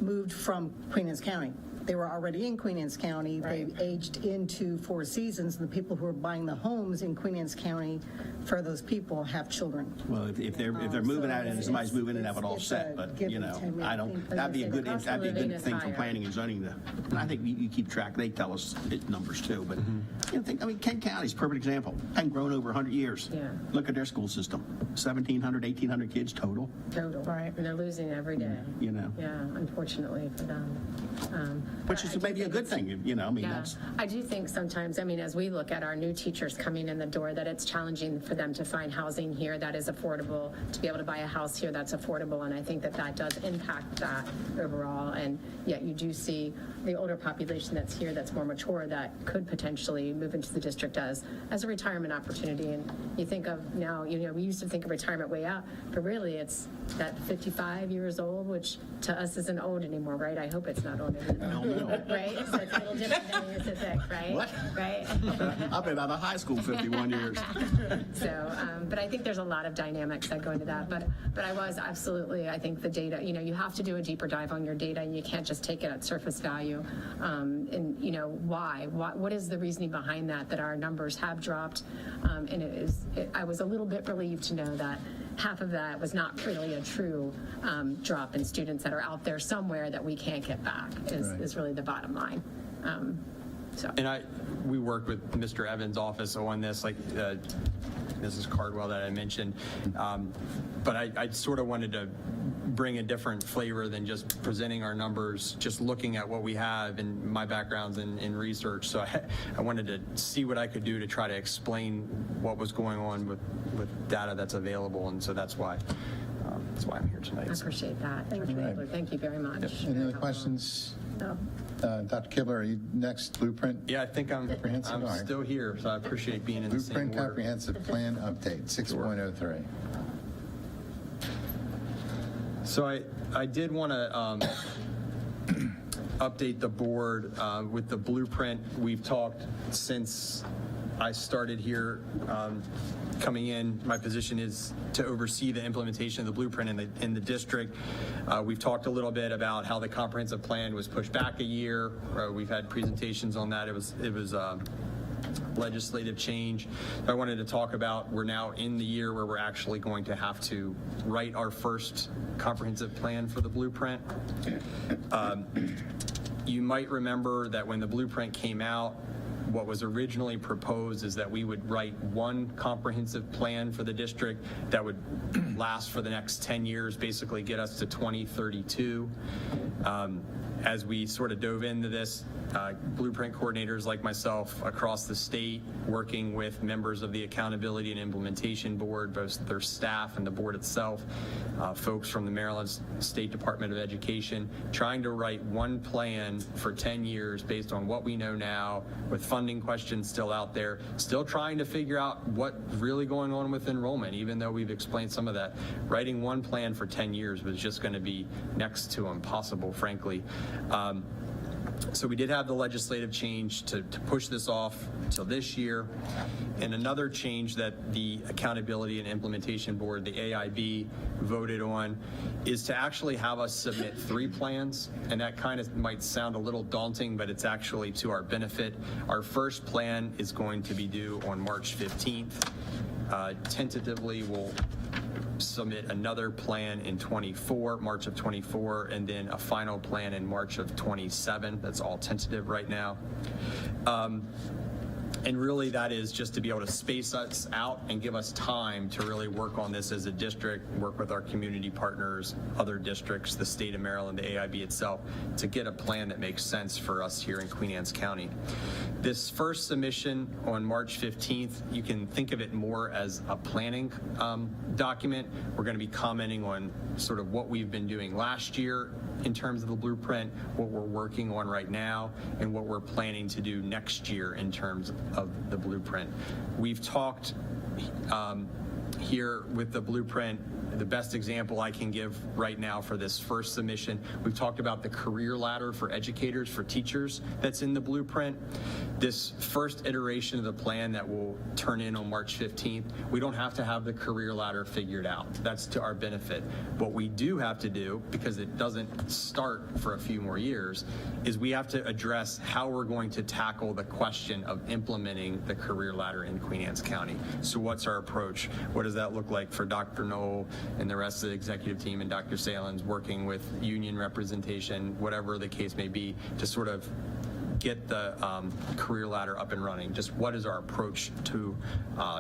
moved from Queen Anne's County. They were already in Queen Anne's County. Right. They aged into Four Seasons, and the people who are buying the homes in Queen Anne's County, for those people, have children. Well, if they're moving out and somebody's moving in, have it all set. But I don't. That'd be a good thing for planning and zoning. And I think you keep track. They tell us numbers too. But Kent County's a perfect example. Hadn't grown over 100 years. Yeah. Look at their school system. 1,700, 1,800 kids total. Total. Right. And they're losing every day. Yeah, unfortunately for them. Which is maybe a good thing, you know, I mean, Yeah, that's. I do think sometimes, I mean, as we look at our new teachers coming in the door, that it's challenging for them to find housing here that is affordable, to be able to buy a house here that's affordable, and I think that that does impact that overall, and yet you do see the older population that's here that's more mature that could potentially move into the district as a retirement opportunity, and you think of now, you know, we used to think of retirement way out, but really it's that 55 years old, which to us isn't old anymore, right? I hope it's not old anymore. Right? So it's a little different than we used to think, right? What? Right? I've been out of high school 51 years. So, but I think there's a lot of dynamics that go into that. But I was absolutely, I think the data, you know, you have to do a deeper dive on your data, and you can't just take it at surface value. And, you know, why? What is the reasoning behind that our numbers have dropped? And I was a little bit relieved to know that half of that was not really a true drop in students that are out there somewhere that we can't get back is really the bottom line. And we worked with Mr. Evans' office on this, like Mrs. Cardwell that I mentioned, but I sort of wanted to bring a different flavor than just presenting our numbers, just looking at what we have, and my background's in research, so I wanted to see what I could do to try to explain what was going on with data that's available, and so that's why I'm here tonight. I appreciate that. Thank you, Abler. Thank you very much. Any other questions? No. Dr. Kibler, are you next? Blueprint? Yeah, I think I'm still here, so I appreciate being in the same Blueprint order. Comprehensive Plan Update, 6.03. So I did want to update the board with the blueprint. We've talked since I started here coming in. My position is to oversee the implementation of the blueprint in the district. We've talked a little bit about how the comprehensive plan was pushed back a year. We've had presentations on that. It was legislative change. I wanted to talk about, we're now in the year where we're actually going to have to write our first comprehensive plan for the blueprint. You might remember that when the blueprint came out, what was originally proposed is that we would write one comprehensive plan for the district that would last for the next 10 years, basically get us to 2032. As we sort of dove into this, blueprint coordinators like myself across the state, working with members of the Accountability and Implementation Board, both their staff and the board itself, folks from the Maryland State Department of Education, trying to write one plan for 10 years based on what we know now, with funding questions still out there, still trying to figure out what's really going on with enrollment, even though we've explained some of that. Writing one plan for 10 years was just going to be next to impossible, frankly. So we did have the legislative change to push this off till this year. And another change that the Accountability and Implementation Board, the AIB, voted on is to actually have us submit 3 plans. And that kind of might sound a little daunting, but it's actually to our benefit. Our first plan is going to be due on March 15th. Tentatively, we'll submit another plan in March of 24, and then a final plan in March of 27. That's all tentative right now. And really that is just to be able to space us out and give us time to really work on this as a district, work with our community partners, other districts, the state of Maryland, the AIB itself, to get a plan that makes sense for us here in Queen Anne's County. This first submission on March 15th, you can think of it more as a planning document. We're going to be commenting on sort of what we've been doing last year in terms of the blueprint, what we're working on right now, and what we're planning to do next year in terms of the blueprint. We've talked here with the blueprint, the best example I can give right now for this first submission, we've talked about the career ladder for educators, for teachers that's in the blueprint. This first iteration of the plan that will turn in on March 15th, we don't have to have the career ladder figured out. That's to our benefit. What we do have to do, because it doesn't start for a few more years, is we have to address how we're going to tackle the question of implementing the career ladder in Queen Anne's County. So what's our approach? What does that look like for Dr. Knoll and the rest of the executive team and Dr. Salins, working with union representation, whatever the case may be, to sort of get the career ladder up and running? Just what is our approach to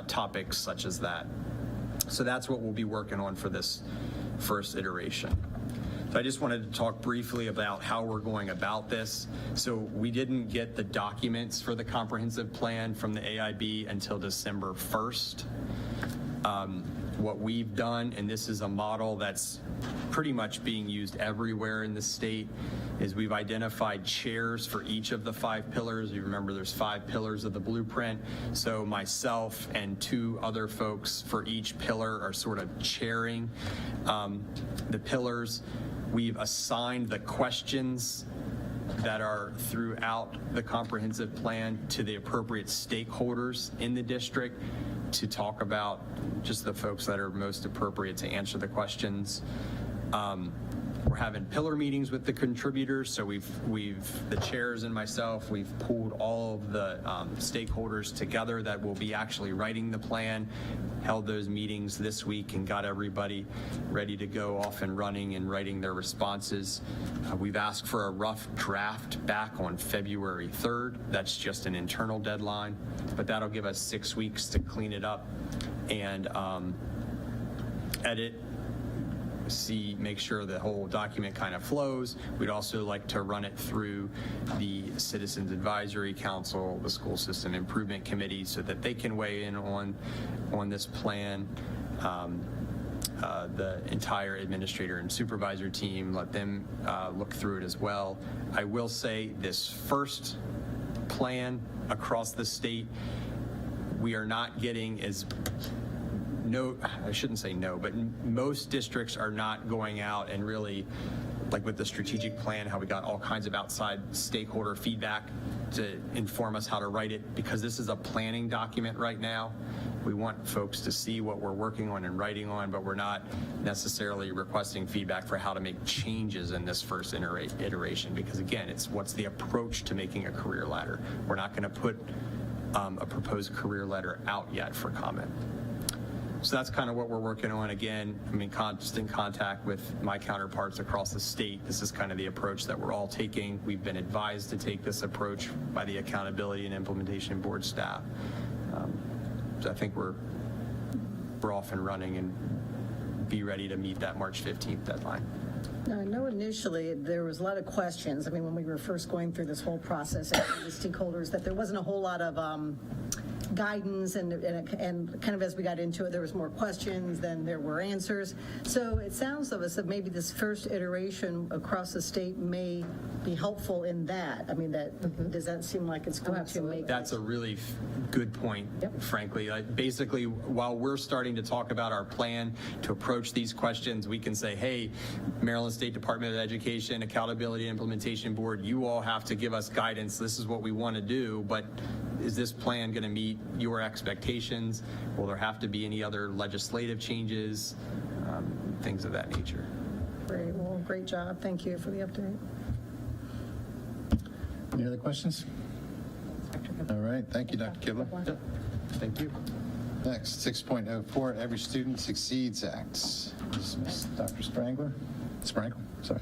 topics such as that? So that's what we'll be working on for this first iteration. So I just wanted to talk briefly about how we're going about this. So we didn't get the documents for the comprehensive plan from the AIB until December 1st. What we've done, and this is a model that's pretty much being used everywhere in the state, is we've identified chairs for each of the 5 pillars. You remember there's 5 pillars of the blueprint. So myself and 2 other folks for each pillar are sort of chairing the pillars. We've assigned the questions that are throughout the comprehensive plan to the appropriate stakeholders in the district to talk about just the folks that are most appropriate to answer the questions. We're having pillar meetings with the contributors, so the chairs and myself, we've pulled all of the stakeholders together that will be actually writing the plan, held those meetings this week and got everybody ready to go off and running and writing their responses. We've asked for a rough draft back on February 3rd. That's just an internal deadline, but that'll give us 6 weeks to clean it up and edit, make sure the whole document kind of flows. We'd also like to run it through the Citizens Advisory Council, the School System Improvement Committee, so that they can weigh in on this plan. The entire administrator and supervisor team, let them look through it as well. I will say this first plan across the state, we are not getting I shouldn't say no, but most districts are not going out and really, like with the strategic plan, how we got all kinds of outside stakeholder feedback to inform us how to write it, because this is a planning document right now. We want folks to see what we're working on and writing on, but we're not necessarily requesting feedback for how to make changes in this first iteration, because again, it's what's the approach to making a career ladder. We're not going to put a proposed career ladder out yet for comment. So that's kind of what we're working on. Again, constant contact with my counterparts across the state. This is kind of the approach that we're all taking. We've been advised to take this approach by the Accountability and Implementation Board staff. So I think we're off and running and be ready to meet that March 15th deadline. Now, I know initially there was a lot of questions. When we were first going through this whole process and the stakeholders, that there wasn't a whole lot of guidance, and kind of as we got into it, there was more questions than there were answers. So it sounds to us that maybe this first iteration across the state may be helpful in that. Does that seem like it's going to make? That's a really good point, frankly. Basically, while we're starting to talk about our plan to approach these questions, we can say, hey, Maryland State Department of Education, Accountability and Implementation Board, you all have to give us guidance. This is what we want to do, but is this plan going to meet your expectations? Will there have to be any other legislative changes? Things of that nature. Great. Well, great job. Thank you for the update. Any other questions? All right. Thank you, Dr. Kibler. Thank you. Next, 6.04, Every Student Succeeds Act. This is Dr. Sprankle, sorry.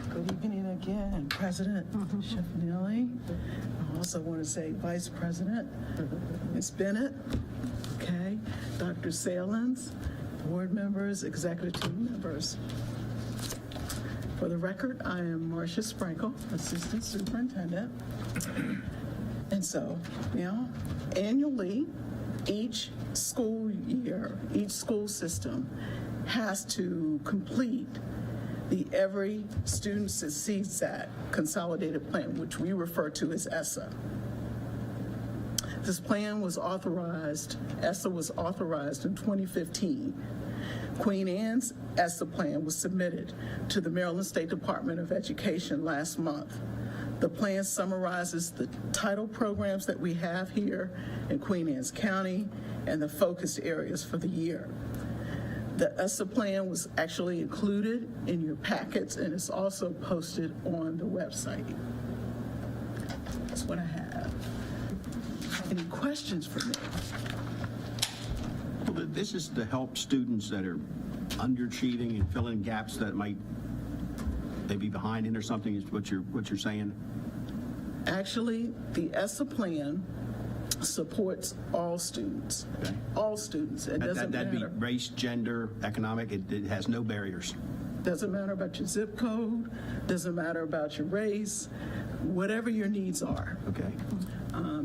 Good evening again, President Schiaffinelli. I also want to say Vice President Ms. Bennett, okay, Dr. Salins, board members, executive team members. For the record, I am Marcia Sprankle, Assistant Superintendent. And so, annually, each school year, each school system has to complete the Every Student Succeeds Act Consolidated Plan, which we refer to as ESSA. This plan was authorized, ESSA was authorized in 2015. Queen Anne's ESSA plan was submitted to the Maryland State Department of Education last month. The plan summarizes the title programs that we have here in Queen Anne's County and the focused areas for the year. The ESSA plan was actually included in your packets and is also posted on the website. That's what I have. Any questions for me? Well, this is to help students that are underachieving and fill in gaps that they be behind in or something, is what you're saying? Actually, the ESSA plan supports all students. All students. It doesn't That'd be matter. race, gender, economic, it has no barriers. Doesn't matter about your zip code, doesn't matter about your race, whatever your needs are. Okay.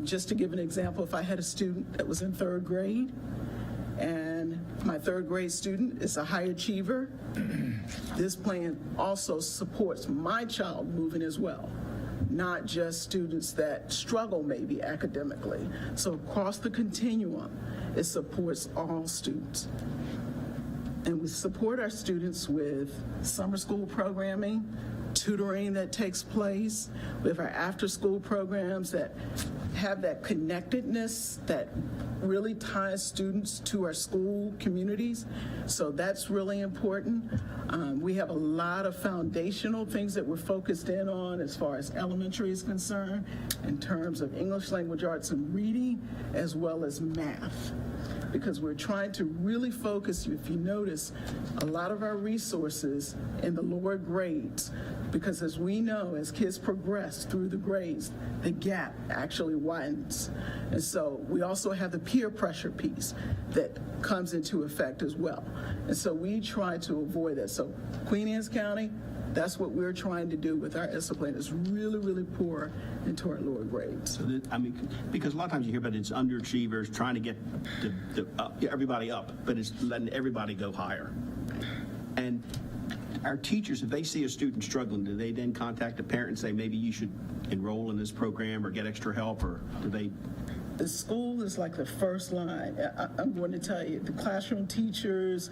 Just to give an example, if I had a student that was in third grade, and my third grade student is a high achiever, this plan also supports my child moving as well, not just students that struggle maybe academically. So across the continuum, it supports all students. And we support our students with summer school programming, tutoring that takes place, with our after-school programs that have that connectedness that really ties students to our school communities. So that's really important. We have a lot of foundational things that we're focused in on as far as elementary is concerned, in terms of English language arts and reading, as well as math. Because we're trying to really focus, if you notice, a lot of our resources in the lower grades, because as we know, as kids progress through the grades, the gap actually widens. And so we also have the peer pressure piece that comes into effect as well. And so we try to avoid that. So Queen Anne's County, that's what we're trying to do with our ESSA plan, is really, really pour into our lower grades. So because a lot of times you hear about it's underachievers trying to get everybody up, but it's letting everybody go higher. And our teachers, if they see a student struggling, do they then contact a parent and say, maybe you should enroll in this program or get extra help, or do they? The school is like the first line. I'm going to tell you, the classroom teachers,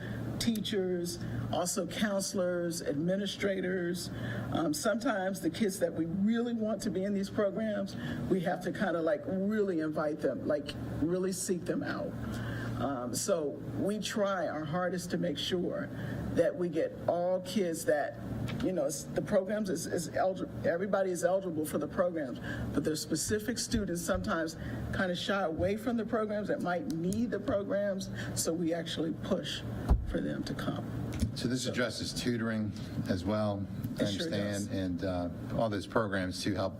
also counselors, administrators. Sometimes the kids that we really want to be in these programs, we have to kind of like really invite them, like really seek them out. So we try our hardest to make sure that we get all kids that, you know, the programs is eligible, everybody is eligible for the programs, but there's specific students sometimes kind of shy away from the programs that might need the programs, so we actually push for them to come. So this addresses tutoring as well, I It sure understand, and all those programs to help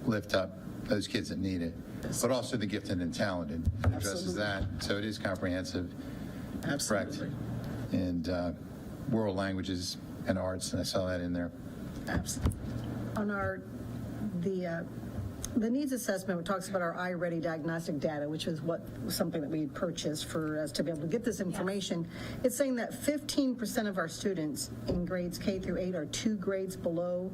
lift up those kids that need it, but also the gifted and talented. It addresses that, so it is comprehensive. Absolutely. Correct. And world languages and arts, and I saw that in there. Absolutely. On the needs assessment, it talks about our iReady diagnostic data, which is something that we purchased for us to be able to get this information. It's saying that 15% of our students in grades K through 8 are 2 grades below.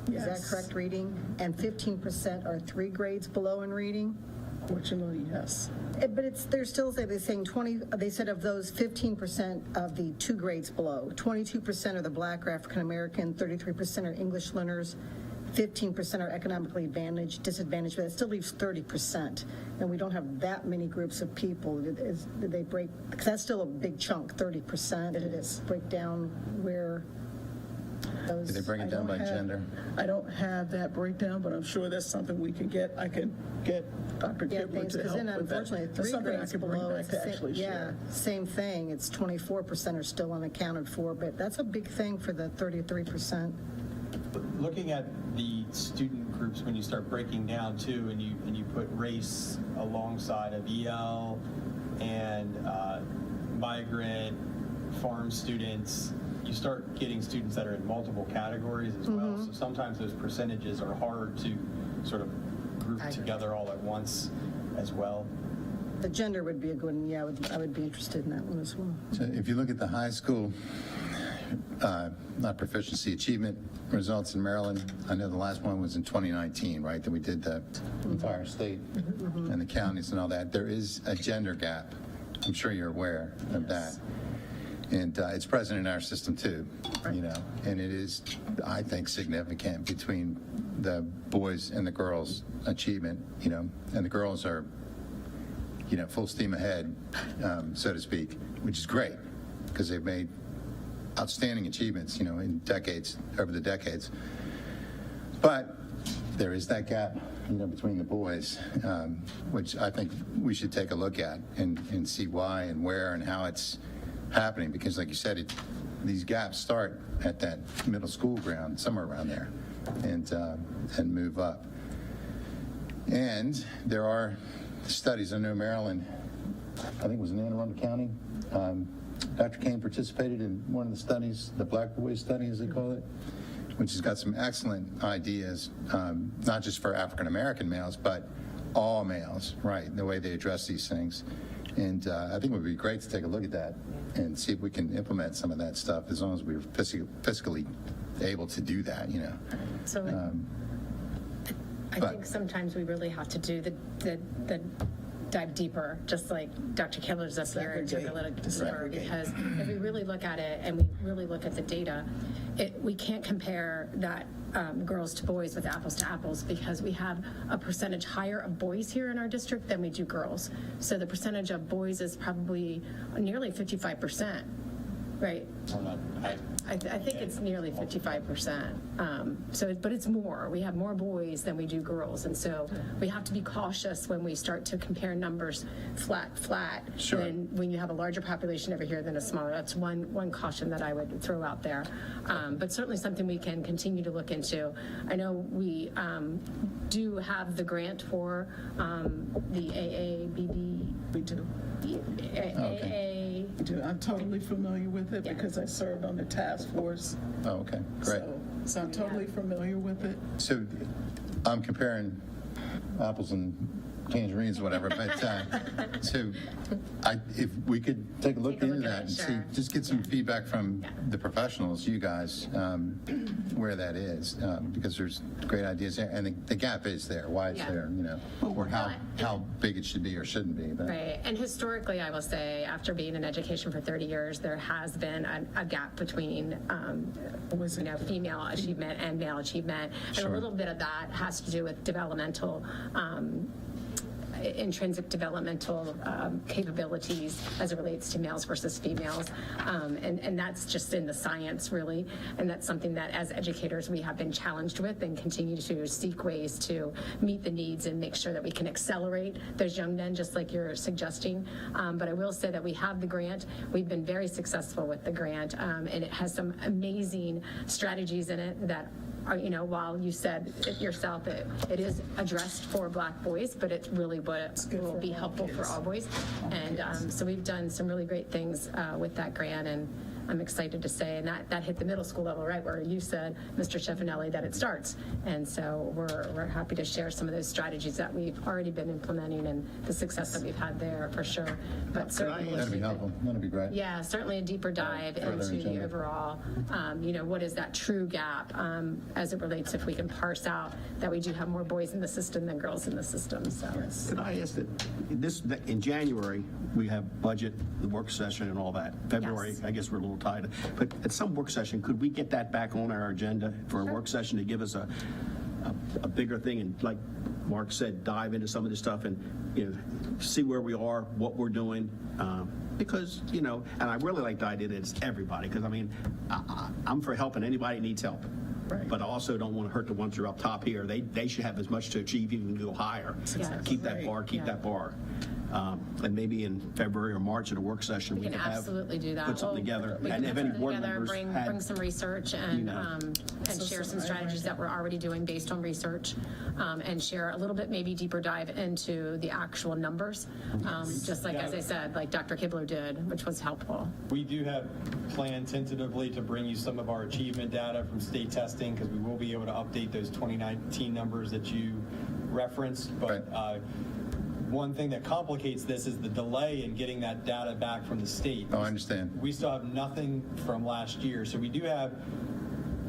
Is that Yes. correct reading? And 15% are 3 grades below in reading? Fortunately, yes. But they're still saying 20, they said of those 15% of the 2 grades below, 22% are the Black or African American, 33% are English learners, 15% are economically disadvantaged, but it still leaves 30%. And we don't have that many groups of people. Did they break, because that's still a big chunk, 30%. Did it break down where those? Did they bring it down by gender? I don't have that breakdown, but I'm sure that's something we can get. I can get Dr. Kibler to help then with that. unfortunately, That's 3 something I grades can bring below, back to actually share. same thing. It's 24% are still unaccounted for, but that's a big thing for the 33%. Looking at the student groups, when you start breaking down too, and you put race alongside of EL and migrant, farm students, you start getting students that are in multiple categories as well. So sometimes those percentages are hard to sort of group together all at once as well. The gender would be a good one. Yeah, I would be interested in that one as well. So if you look at the high school, not proficiency, achievement results in Maryland, I know the last one was in 2019, right, that we did the entire state and the counties and all that. There is a gender gap. I'm sure you're aware of that. And it's present in our system too, you know, and it is, I think, significant between the boys and the girls' achievement, you know, and the girls are, you know, full steam ahead, so to speak, which is great because they've made outstanding achievements, you know, in decades, over the decades. But there is that gap, you know, between the boys, which I think we should take a look at and see why and where and how it's happening, because like you said, these gaps start at that middle school ground, somewhere around there, and move up. And there are studies. I know Maryland, I think it was in Anne Arundel County. Dr. Kane participated in one of the studies, the Black Boys study, as they call it, which has got some excellent ideas, not just for African-American males, but all males, right, the way they address these things. And I think it would be great to take a look at that and see if we can implement some of that stuff as long as we're fiscally able to do that, you know. So I think sometimes we really have to do the dive deeper, just like Dr. Killer's up here and took a little deeper, because if we really look at it and we really look at the data, we can't compare that girls to boys with apples to apples, because we have a percentage higher of boys here in our district than we do girls. So the percentage of boys is probably nearly 55%, right? I think it's nearly 55%. But it's more. We have more boys than we do girls, and so we have to be cautious when we start to compare numbers flat. Sure. When you have a larger population over here than a smaller. That's one caution that I would throw out there. But certainly something we can continue to look into. I know we do have the grant for the AABB. We do. I'm totally familiar with it because I served on the task force. Oh, okay, great. So I'm totally familiar with it. So I'm comparing apples and tangerines or whatever, but if we could take a look into that and see, just get some feedback from the professionals, you guys, where that is, because there's great ideas there, and the gap is there, why it's there, you know, or how big it should be or shouldn't be. But. Right, and historically, I will say, after being in education for 30 years, there has been a gap between, female achievement and male achievement, and a little bit of that has to do with developmental. Intrinsic developmental capabilities as it relates to males versus females. And that's just in the science, really. And that's something that as educators we have been challenged with and continue to seek ways to meet the needs and make sure that we can accelerate those young men, just like you're suggesting. But I will say that we have the grant. We've been very successful with the grant, and it has some amazing strategies in it that while you said it yourself, it is addressed for Black boys, but it's really what will be helpful for all boys. And so we've done some really great things with that grant, and I'm excited to say, and that hit the middle school level, right, where you said, Mr. Stefanelli, that it starts. And so we're happy to share some of those strategies that we've already been implementing and the success that we've had there, for sure. But certainly, that'd be helpful. That'd be great. Yeah, certainly a deeper dive into the overall, what is that true gap as it relates, if we can parse out that we do have more boys in the system than girls in the system. So Could I ask that in January, we have budget, the work session and all that. February, I guess we're a little tight. But at some work session, could we get that back on our agenda for a work session to give us a bigger thing, and like Mark said, dive into some of this stuff and see where we are, what we're doing, because and I really like the idea that it's everybody, because I'm for helping anybody that needs help. Right. But I also don't want to hurt the ones who are up top here. They should have as much to achieve, even go higher. Yes. Keep that bar, that bar. And maybe in February or March at a work session, we can absolutely do that. Put something together. We and can if put any something board together, members bring some research and share some strategies that we're already doing based on research, and share a little bit, maybe deeper dive into the actual numbers, just like, as I said, like Dr. Kibler did, which was helpful. We do have planned tentatively to bring you some of our achievement data from state testing, because we will be able to update those 2019 numbers that you referenced. But one thing that complicates this is the delay in getting that data back from the state. Oh, I understand. We still have nothing from last year. So we do have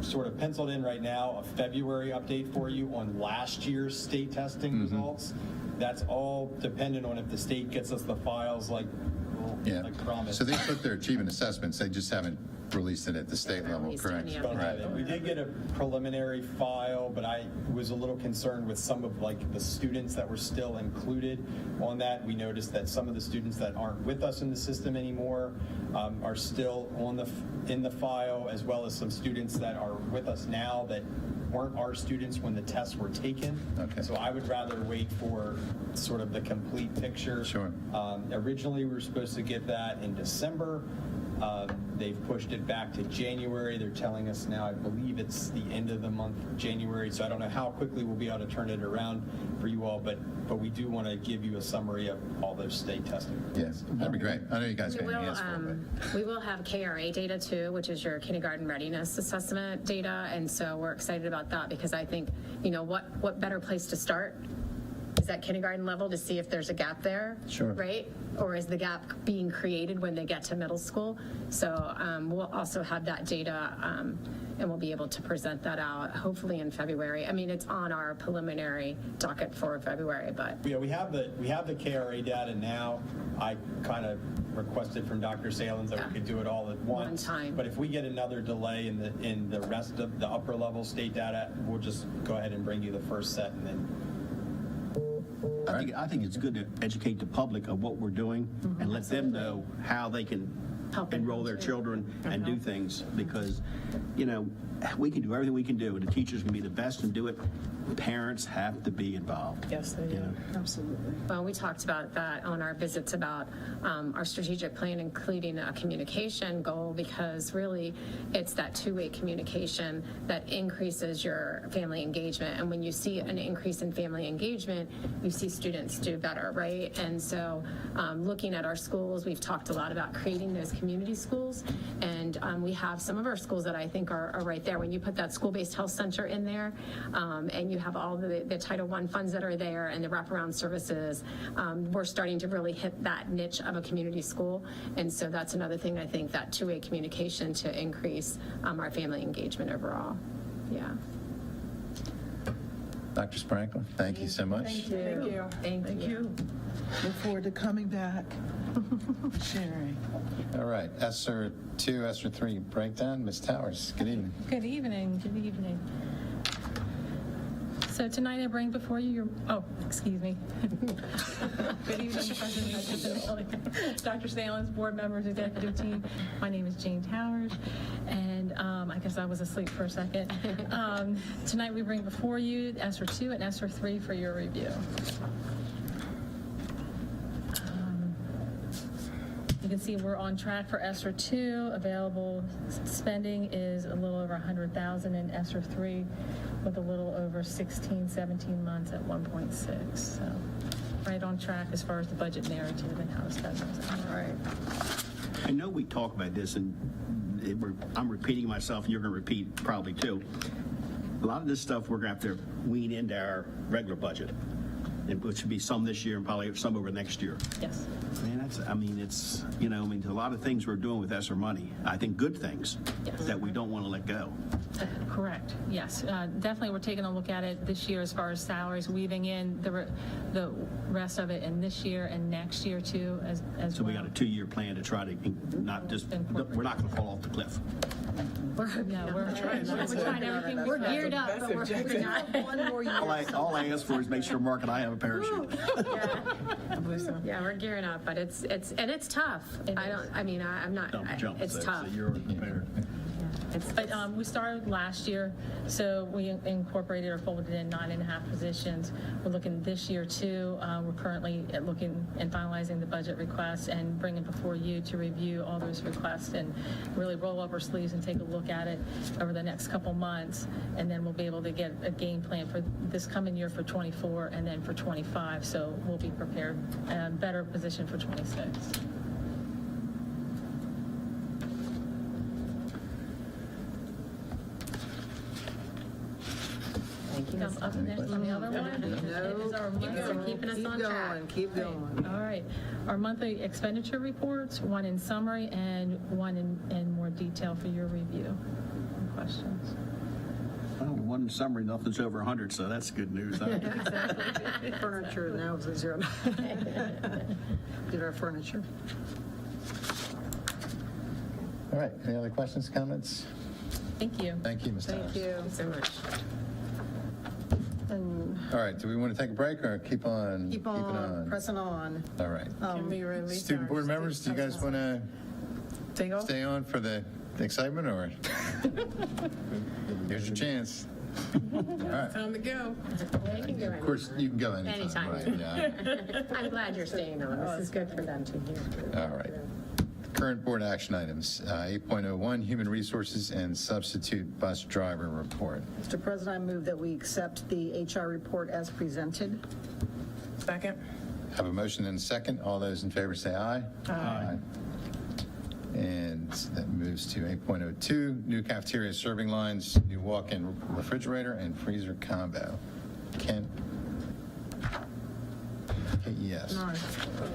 sort of penciled in right now a February update for you on last year's state testing results. That's all dependent on if the state gets us the files like promised. So they took their achievement assessments, they just haven't released it at the state level, correct? Right. We did get a preliminary file, but I was a little concerned with some of the students that were still included on that. We noticed that some of the students that aren't with us in the system anymore are still in the file, as well as some students that are with us now that weren't our students when the tests were taken. Okay. So I would rather wait for sort of the complete picture. Sure. Originally, we were supposed to get that in December. They've pushed it back to January. They're telling us now, I believe it's the end of the month, January, so I don't know how quickly we'll be able to turn it around for you all, but we do want to give you a summary of all those state testing. Yes, that'd be great. I know you guys got an answer for it. We will have KRA data too, which is your kindergarten readiness assessment data, and so we're excited about that because I think, what better place to start is at kindergarten level to see if there's a gap there, Sure. right? Or is the gap being created when they get to middle school? So we'll also have that data, and we'll be able to present that out hopefully in February. I mean, it's on our preliminary docket for February, but Yeah, we have the KRA data now. I kind of requested from Dr. Salins that we could do it all at once. One time. But if we get another delay in the rest of the upper level state data, we'll just go ahead and bring you the first set and then. I think it's good to educate the public of what we're doing and let them know how they can enroll their children and do things, because, we can do everything we can do, and the teachers can be the best and do it. Parents have to be involved. Yes, they do. Absolutely. Well, we talked about that on our visits about our strategic plan, including a communication goal, because really it's that two-way communication that increases your family engagement. And when you see an increase in family engagement, you see students do better, right? And so looking at our schools, we've talked a lot about creating those community schools. And we have some of our schools that I think are right there. When you put that school-based health center in there and you have all the Title I funds that are there and the wraparound services, we're starting to really hit that niche of a community school. And so that's another thing, I think, that two-way communication to increase our family engagement overall. Yeah. Dr. Sprankle, thank you so much. Thank you. Thank you. Look forward to coming back, sharing. All right, ESSER 2, ESSER 3 breakdown. Ms. Towers, good evening. Good evening. Good evening. So tonight I bring before you your, excuse me. Good evening, President, Dr. Salins, board members, executive team. My name is Jane Towers, and I guess I was asleep for a second. Tonight we bring before you ESSER 2 and ESSER 3 for your review. You can see we're on track for ESSER 2. Available spending is a little over $100,000 in ESSER 3, with a little over 16, 17 months at 1.6. So right on track as far as the budget narrative and how to spend those. All right. I know we talk about this, and I'm repeating myself, and you're going to repeat probably too. A lot of this stuff we're going to have to wean into our regular budget, which should be some this year and probably some over next year. Yes. Man, it's a lot of things we're doing with ESSER money. I think good things that we don't want to let go. Correct. Yes. Definitely, we're taking a look at it this year as far as salaries, weaving in the rest of it in this year and next year too, as So well. we got a 2-year plan to try to not just, we're not going to fall off the cliff. We're trying everything. We're geared up, but we're not. One more year. All I ask for is make sure Mark and I have a parachute. Yeah, we're gearing up, but it's tough. It's tough. You're prepared. But we started last year, so we incorporated or folded in 9.5 positions. We're looking this year too. We're currently looking and finalizing the budget requests and bringing before you to review all those requests and really roll up our sleeves and take a look at it over the next couple months. And then we'll be able to get a game plan for this coming year for 24 and then for 25. So we'll be prepared and better position for 26. Up next on the other one is our monthly, keeping us on track. Keep going. All right. Our monthly expenditure reports, one in summary and one in more detail for your review. Any questions? Well, one summary, nothing's over 100, so that's good news. Exactly. Furniture now is a zero. Get our furniture. All right, any other questions, comments? Thank you. Thank you, Ms. Towers. Thank you so much. And All right, do we want to take a break or keep on? keep on pressing on. All right. Can we release Student our board members, do you guys want to stay on for the excitement, or? Here's your chance. All right. Time to go. Of course, you can go anytime. Anytime. Right, yeah. I'm glad you're staying on. This is good for them to hear. All right. current board action items. 8.01, Human Resources and Substitute Bus Driver Report. Mr. President, I move that we accept the HR report as presented. Second. Have a motion and a second. All those in favor say aye. Aye. And that moves to 8.02, new cafeteria serving lines, new walk-in refrigerator and freezer combo. Kent? Yes.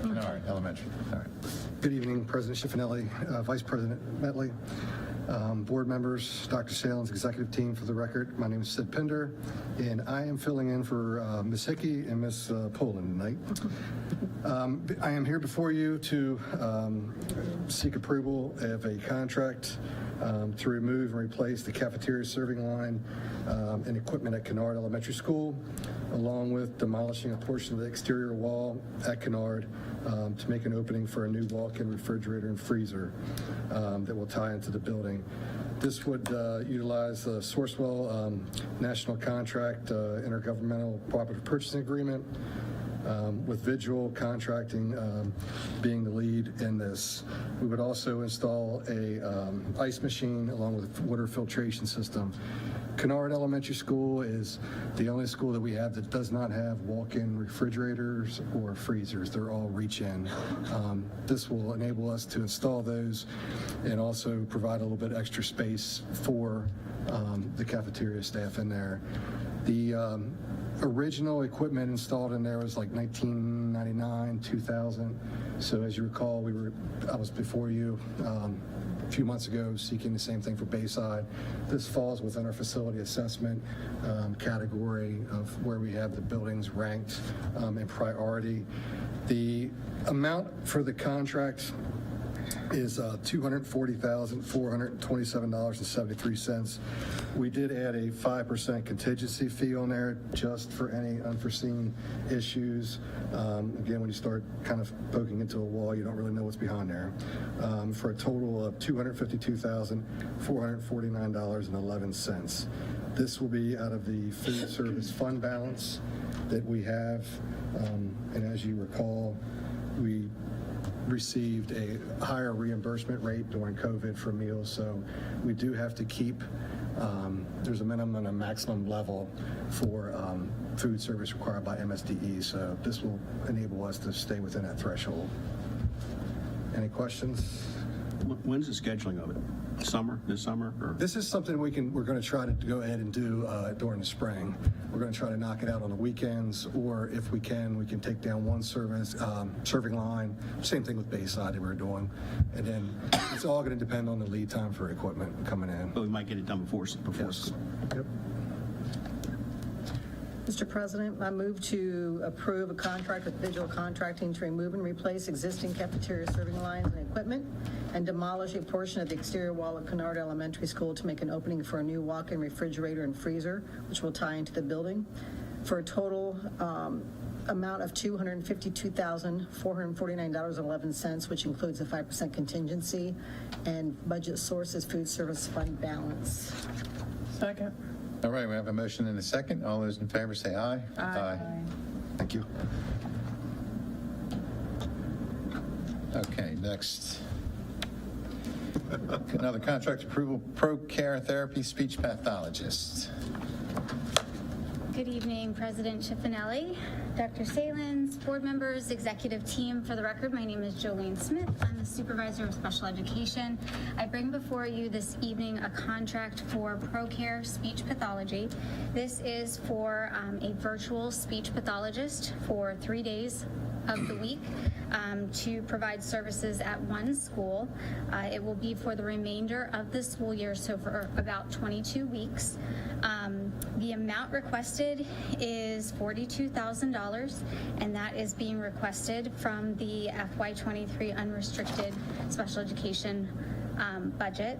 Kennard Elementary. All right. Good evening, President Schiffinelli, Vice President Metley, board members, Dr. Salins, executive team. For the record, my name is Sid Pinder, and I am filling in for Ms. Hickey and Ms. Poland tonight. I am here before you to seek approval of a contract to remove and replace the cafeteria serving line and equipment at Kennard Elementary School, along with demolishing a portion of the exterior wall at Kennard to make an opening for a new walk-in refrigerator and freezer that will tie into the building. This would utilize the Sourcewell National Contract Intergovernmental Cooperative Purchasing Agreement, with Visual Contracting being the lead in this. We would also install a ice machine along with a water filtration system. Kennard Elementary School is the only school that we have that does not have walk-in refrigerators or freezers. They're all reach-in. This will enable us to install those and also provide a little bit extra space for the cafeteria staff in there. The original equipment installed in there was like 1999, 2000. So as you recall, I was before you a few months ago seeking the same thing for Bayside. This falls within our facility assessment category of where we have the buildings ranked in priority. The amount for the contract is $240,427.73. We did add a 5% contingency fee on there just for any unforeseen issues. Again, when you start kind of poking into a wall, you don't really know what's behind there. For a total of $252,449.11. This will be out of the food service fund balance that we have. And as you recall, we received a higher reimbursement rate during COVID for meals, so we do have to keep, there's a minimum and a maximum level for food service required by MSDE, so this will enable us to stay within that threshold. Any questions? When's the scheduling of it? Summer, this summer? Or? This is something we're going to try to go ahead and do during the spring. We're going to try to knock it out on the weekends, or if we can take down one serving line. Same thing with Bayside that we're doing. And then it's all going to depend on the lead time for equipment coming in. But we might get it done before school. Yep. Mr. President, I move to approve a contract with Visual Contracting to remove and replace existing cafeteria serving lines and equipment and demolish a portion of the exterior wall of Kennard Elementary School to make an opening for a new walk-in refrigerator and freezer, which will tie into the building, for a total amount of $252,449.11, which includes a 5% contingency, and budget sources food service fund balance. Second. All right, we have a motion and a second. All those in favor say aye. Aye. Thank you. Okay, next. Another contract approval, ProCare Therapy Speech Pathologist. Good evening, President Schiffinelli, Dr. Salins, board members, executive team. For the record, my name is Jolene Smith. I'm the supervisor of special education. I bring before you this evening a contract for ProCare Speech Pathology. This is for a virtual speech pathologist for 3 days of the week to provide services at one school. It will be for the remainder of the school year, so for about 22 weeks. The amount requested is $42,000, and that is being requested from the FY23 unrestricted special education budget.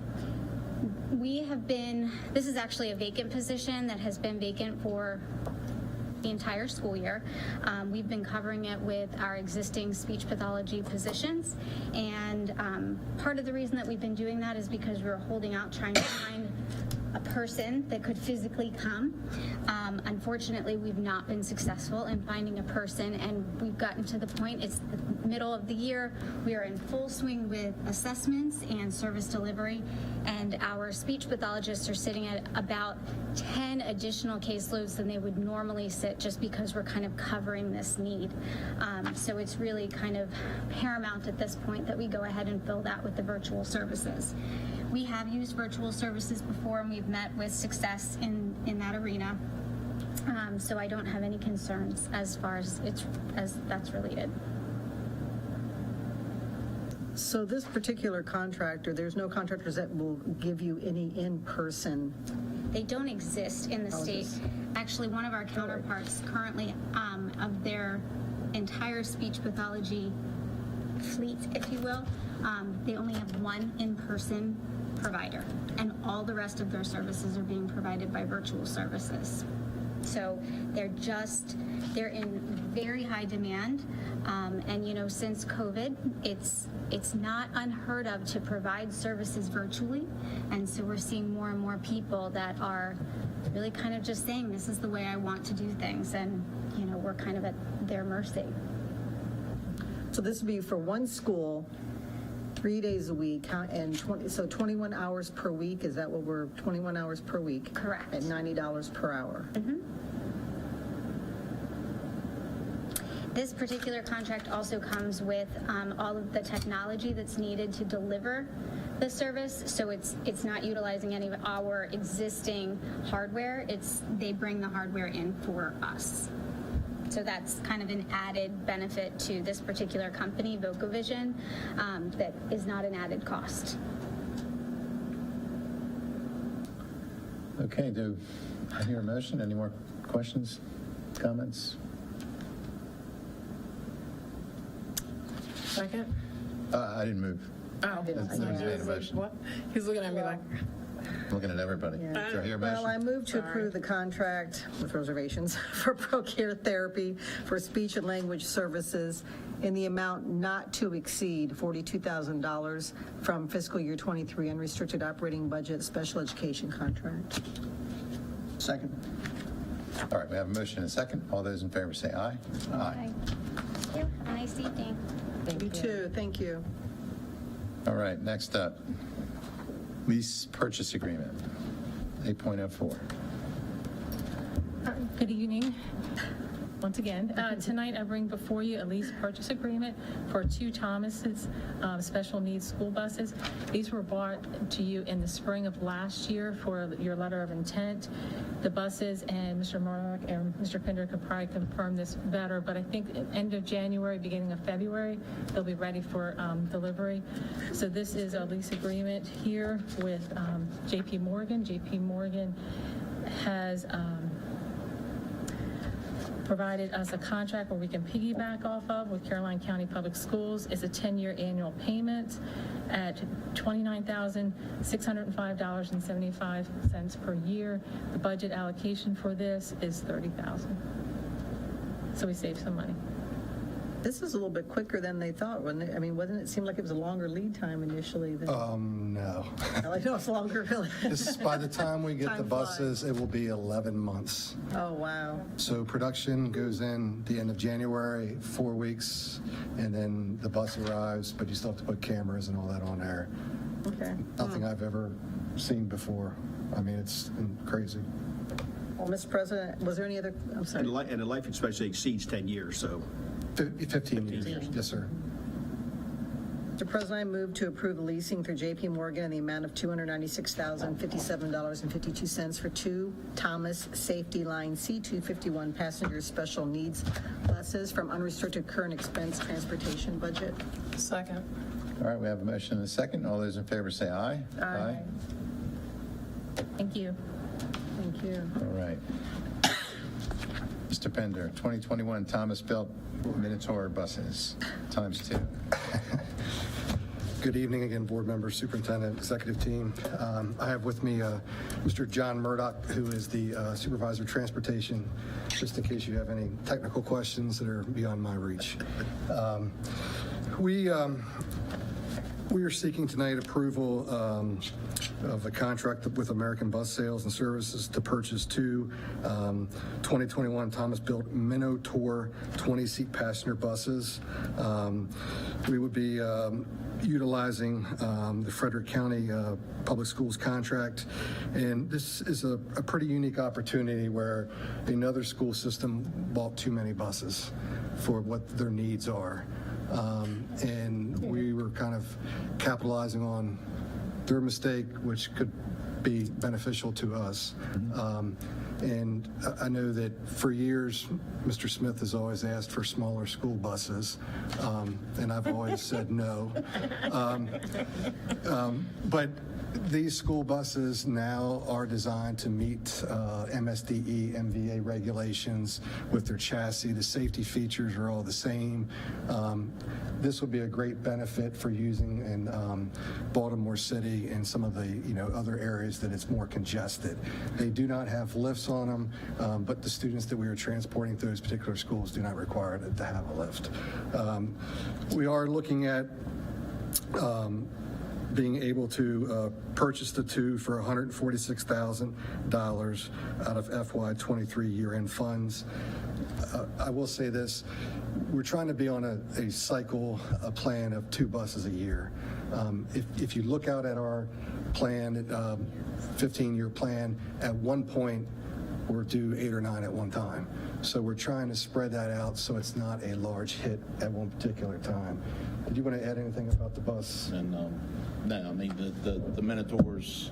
This is actually a vacant position that has been vacant for the entire school year. We've been covering it with our existing speech pathology physicians, and part of the reason that we've been doing that is because we were holding out trying to find a person that could physically come. Unfortunately, we've not been successful in finding a person, and we've gotten to the point, middle of the year, we are in full swing with assessments and service delivery, and our speech pathologists are sitting at about 10 additional caseloads than they would normally sit, just because we're kind of covering this need. So it's really kind of paramount at this point that we go ahead and fill that with the virtual services. We have used virtual services before, and we've met with success in that arena. So I don't have any concerns as far as that's related. So this particular contractor, there's no contractors that will give you any in-person. They don't exist in the state. Actually, one of our counterparts currently, of their entire speech pathology fleet, if you will, they only have one in-person provider, and all the rest of their services are being provided by virtual services. So they're in very high demand, and since COVID, it's not unheard of to provide services virtually, and so we're seeing more and more people that are really kind of just saying, this is the way I want to do things, and we're kind of at their mercy. So this would be for one school, 3 days a week, and 21 hours per week. Is that what 21 hours per week? Correct. At $90 per hour. Mm-hmm. This particular contract also comes with all of the technology that's needed to deliver the service. So it's not utilizing any of our existing hardware. They bring the hardware in for us. So that's kind of an added benefit to this particular company, VocaVision, that is not an added cost. Okay, do I hear a motion? Any more questions, comments? Second? I didn't move. Oh, That's not a motion. what? He's looking at me like, Looking at everybody. Do I hear a motion? Well, I move to approve the contract with reservations for Procare Therapy for speech and language services in the amount not to exceed $42,000 from fiscal year 23 unrestricted operating budget special education contract. Second. All right, we have a motion and a second. All those in favor say aye. Thank you. Have a nice evening. You too. Thank you. All right, next up, lease purchase agreement, 8.04. Good evening. Once again, tonight I bring before you a lease purchase agreement for 2 Thomas's special needs school buses. These were brought to you in the spring of last year for your letter of intent. The buses, and Mr. Murdoch and Mr. Pender could probably confirm this better, but I think end of January, beginning of February, they'll be ready for delivery. So this is a lease agreement here with JP Morgan. JP Morgan has provided us a contract where we can piggyback off of with Caroline County Public Schools. It's a 10-year annual payment at $29,605.75 per year. The budget allocation for this is $30,000. So we save some money. This is a little bit quicker than they thought, wasn't it? I mean, wasn't it seem like it was a longer lead time initially? Than, No. I know it's longer, really. This is by the time we get the Time buses, it will be 11 months. Oh, wow. So production goes in the end of January, 4 weeks, and then the bus arrives, but you still have to put cameras and all that on there. Okay. Nothing I've ever seen before. I mean, it's crazy. Well, Mr. President, was there any other, I'm sorry. And the life expectancy exceeds 10 years, so. 15 years. Yes, sir. Mr. President, I move to approve the leasing through JP Morgan in the amount of $296,057.52 for 2 Thomas Safety Line C251 passenger special needs buses from unrestricted current expense transportation budget. second. All right, we have a motion and a second. All those in favor say aye. Aye. Thank you. Thank you. All right. Mr. Pender, 2021 Thomas Built Minotaur buses, ×2. Good evening again, board members, superintendent, executive team. I have with me Mr. John Murdoch, who is the supervisor of transportation, just in case you have any technical questions that are beyond my reach. We are seeking tonight approval of a contract with American Bus Sales and Services to purchase two 2021 Thomas-built Minotaur 20-seat passenger buses. We would be utilizing the Frederick County Public Schools contract, and this is a pretty unique opportunity where another school system bought too many buses for what their needs are. And we were kind of capitalizing on their mistake, which could be beneficial to us. And I know that for years, Mr. Smith has always asked for smaller school buses, and I've always said no. But these school buses now are designed to meet MSDE, MVA regulations with their chassis. The safety features are all the same. This would be a great benefit for using in Baltimore City and some of the other areas that it's more congested. They do not have lifts on them, but the students that we are transporting to those particular schools do not require it to have a lift. We are looking at being able to purchase the two for $146,000 out of FY23 year-end funds. I will say this, we're trying to be on a cycle, a plan of two buses a year. If you look out at our plan, 15-year plan, at one point, we're due 8 or 9 at one time. So we're trying to spread that out so it's not a large hit at one particular time. Did you want to add anything about the bus? And no, I mean, the Minotaurs,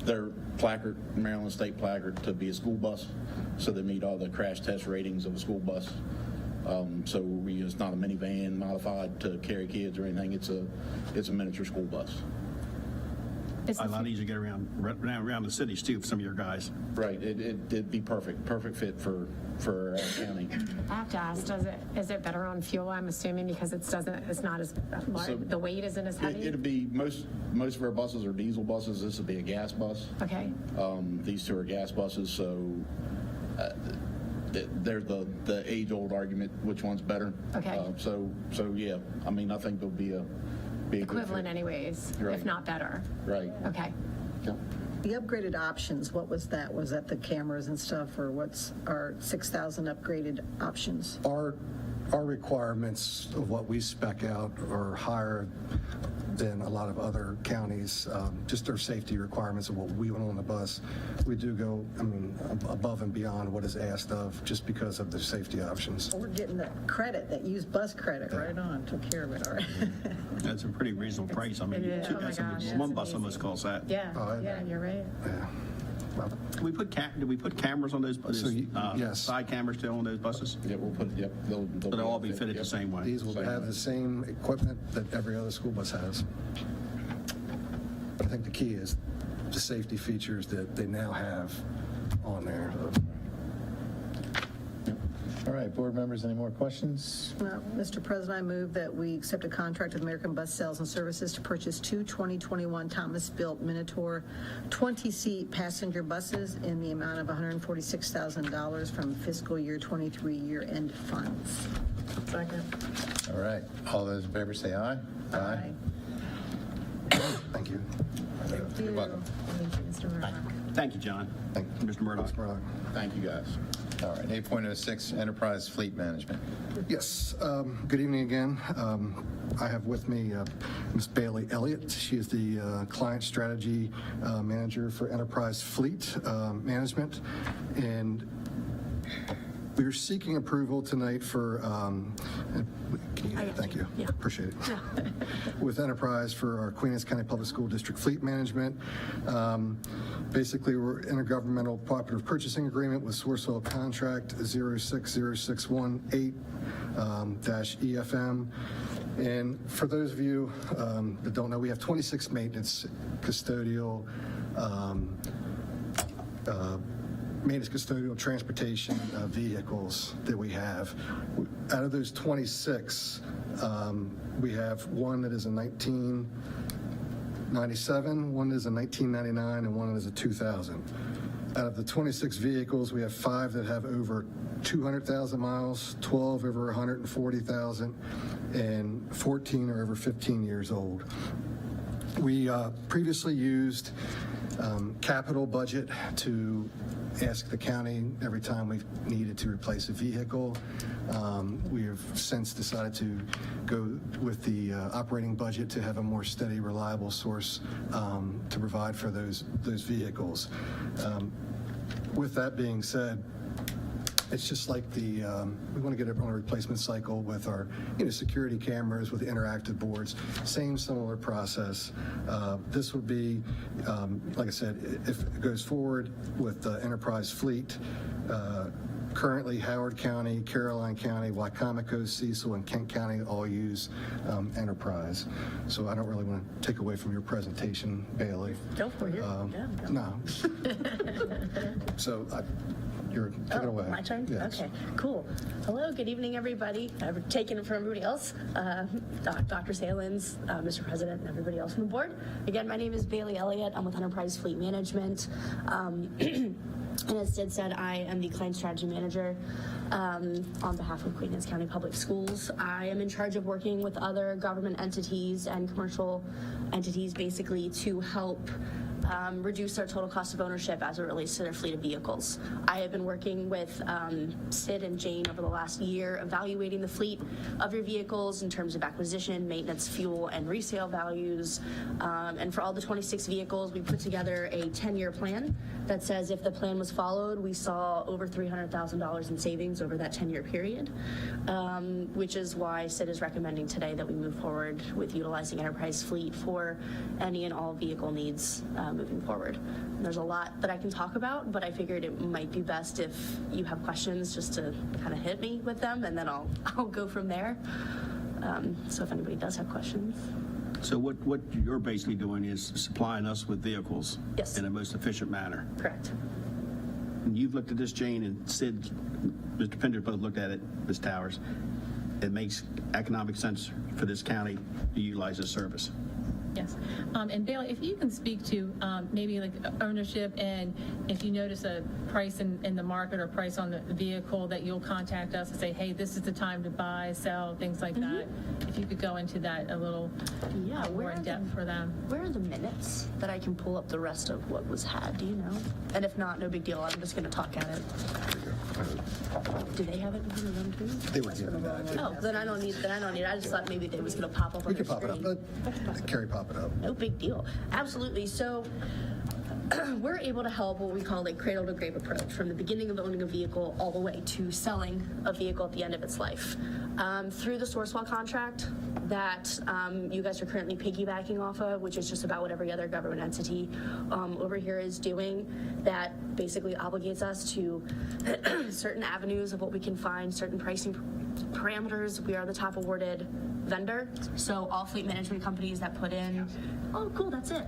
they're placard, Maryland State placard to be a school bus, so they meet all the crash test ratings of a school bus. So it's not a minivan modified to carry kids or anything. It's a miniature school bus. A lot easier to get around the cities too for some of your guys. Right, it'd be perfect fit for our county. I have to ask, is it better on fuel? I'm assuming because it's not as large, So the weight isn't as heavy. It'd be most of our buses are diesel buses. This would be a gas bus. Okay. These two are gas buses, so there's the age-old argument, which one's better. Okay. So yeah, I mean, I think there'll be a Equivalent anyways, Right. if not better. Right. Okay. Yeah. The upgraded options, what was that? Was that the cameras and stuff, or what's our 6,000 upgraded options? Our requirements of what we spec out are higher than a lot of other counties. Just our safety requirements of what we want on the bus. We do go, above and beyond what is asked of just because of the safety options. We're getting that credit, that used bus credit right on, took care of it, all right. That's a pretty reasonable price. I mean, It is. Oh my gosh, one that's bus almost costs that. Yeah, yeah, you're right. Yeah. Did we put cameras on those buses? Yes. Side cameras still on those buses? Yeah, we'll put, yep. They'll all be fitted the same way. These will have the same equipment that every other school bus has. But I think the key is the safety features that they now have on there. All right, board members, any more questions? Mr. President, I move that we accept a contract with American Bus Sales and Services to purchase two 2021 Thomas-built Minotaur 20-seat passenger buses in the amount of $146,000 from fiscal year 23 year-end funds. Second. All right, all those in favor say aye. Aye. Thank you. You're welcome. Thank you, Mr. Murdock. Thank you, John. Thank you. Mr. Murdock. Thank you, guys. All right, 8.06, Enterprise Fleet Management. Yes, good evening again. I have with me Ms. Bailey Elliott. She is the Client Strategy Manager for Enterprise Fleet Management. And we are seeking approval tonight for, thank you, appreciate it. With Enterprise for our Queen Anne's County Public School District Fleet Management. Basically, we're intergovernmental cooperative purchasing agreement with Sourcewell Contract 060618-EFM. And for those of you that don't know, we have 26 maintenance custodial transportation vehicles that we have. Out of those 26, we have one that is a 1997, one is a 1999, and one is a 2000. Out of the 26 vehicles, we have 5 that have over 200,000 miles, 12 over 140,000, and 14 are over 15 years old. We previously used capital budget to ask the county every time we've needed to replace a vehicle. We have since decided to go with the operating budget to have a more steady, reliable source to provide for those vehicles. With that being said, it's just like we want to get it on a replacement cycle with our, security cameras with interactive boards. Same similar process. This would be, like I said, if it goes forward with the enterprise fleet. Currently, Howard County, Caroline County, Wycomico, Cecil, and Kent County all use enterprise. So I don't really want to take away from your presentation, Bailey. Go for it. No. So you're taking it away. My turn? Yes. Okay, cool. Hello, good evening, everybody. I've taken it from everybody else. Dr. Salins, Mr. President, and everybody else on the board. Again, my name is Bailey Elliott. I'm with Enterprise Fleet Management. And as Sid said, I am the Client Strategy Manager on behalf of Queen Anne's County Public Schools. I am in charge of working with other government entities and commercial entities basically to help reduce their total cost of ownership as it relates to their fleet of vehicles. I have been working with Sid and Jane over the last year, evaluating the fleet of your vehicles in terms of acquisition, maintenance, fuel, and resale values. And for all the 26 vehicles, we put together a 10-year plan that says if the plan was followed, we saw over $300,000 in savings over that 10-year period, which is why Sid is recommending today that we move forward with utilizing Enterprise Fleet for any and all vehicle needs moving forward. And there's a lot that I can talk about, but I figured it might be best if you have questions just to kind of hit me with them, and then I'll go from there. So if anybody does have questions. So what you're basically doing is supplying us with vehicles in the most efficient manner. Correct. And you've looked at this, Jane, and Sid, Mr. Pender both looked at it, Ms. Towers. It makes economic sense for this county to utilize this service. Yes. And Bailey, if you can speak to maybe like ownership, and if you notice a price in the market or price on the vehicle, that you'll contact us and say, hey, this is the time to buy, sell, things like that. If you could go into that a little more in depth for them. Where are the minutes that I can pull up the rest of what was had? Do you know? And if not, no big deal. I'm just going to talk at it. Do they have it in front of them too? They were given that. Oh, then I don't need. I just thought maybe they was going to pop up on We the can pop screen. it up. Carrie, pop it up. No big deal. Absolutely. So we're able to help what we call a cradle to grave approach, from the beginning of owning a vehicle all the way to selling a vehicle at the end of its life. Through the Sourcewell contract that you guys are currently piggybacking off of, which is just about what every other government entity over here is doing, that basically obligates us to certain avenues of what we can find, certain pricing parameters. We are the top awarded vendor, so all fleet management companies that put in, oh cool, that's it.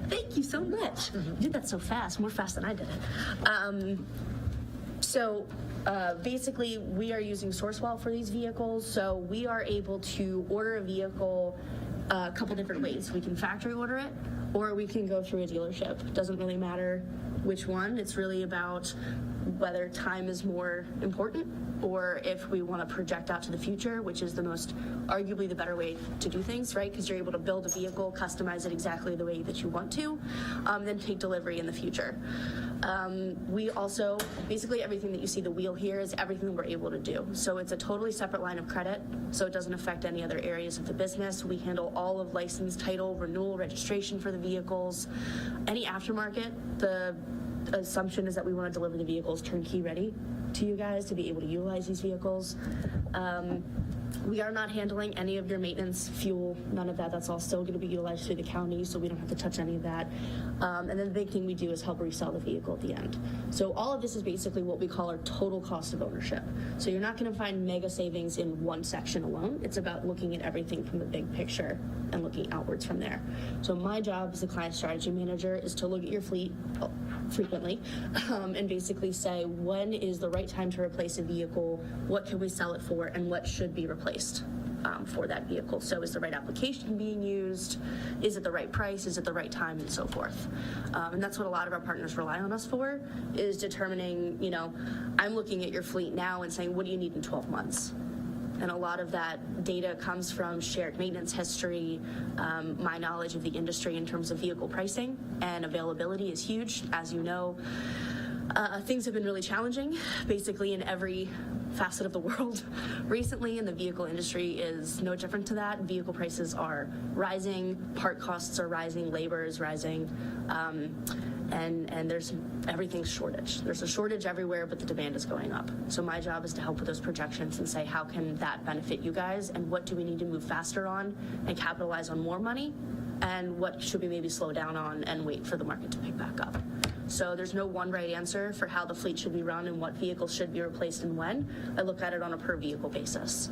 Thank you so much. You did that so fast, more fast than I did it. Basically, we are using Sourcewell for these vehicles, so we are able to order a vehicle a couple different ways. We can factory order it, or we can go through a dealership. Doesn't really matter which one. It's really about whether time is more important, or if we want to project out to the future, which is arguably the better way to do things, right? Because you're able to build a vehicle, customize it exactly the way that you want to, then take delivery in the future. We also, basically everything that you see the wheel here is everything that we're able to do. So it's a totally separate line of credit, so it doesn't affect any other areas of the business. We handle all of license, title, renewal, registration for the vehicles. Any aftermarket, the assumption is that we want to deliver the vehicles turnkey ready to you guys to be able to utilize these vehicles. We are not handling any of your maintenance, fuel, none of that. That's all still going to be utilized through the county, so we don't have to touch any of that. And then the big thing we do is help resell the vehicle at the end. So all of this is basically what we call our total cost of ownership. So you're not going to find mega savings in one section alone. It's about looking at everything from the big picture and looking outwards from there. So my job as a client strategy manager is to look at your fleet frequently and basically say, when is the right time to replace a vehicle, what can we sell it for, and what should be replaced for that vehicle. So is the right application being used? Is it the right price? Is it the right time? And so forth. And that's what a lot of our partners rely on us for, is determining, I'm looking at your fleet now and saying, what do you need in 12 months? And a lot of that data comes from shared maintenance history. My knowledge of the industry in terms of vehicle pricing and availability is huge. As you know, things have been really challenging, basically in every facet of the world recently, and the vehicle industry is no different to that. Vehicle prices are rising, part costs are rising, labor is rising, and everything's shortage. There's a shortage everywhere, but the demand is going up. So my job is to help with those projections and say, how can that benefit you guys, and what do we need to move faster on and capitalize on more money, and what should we maybe slow down on and wait for the market to pick back up. So there's no one right answer for how the fleet should be run and what vehicles should be replaced and when. I look at it on a per vehicle basis.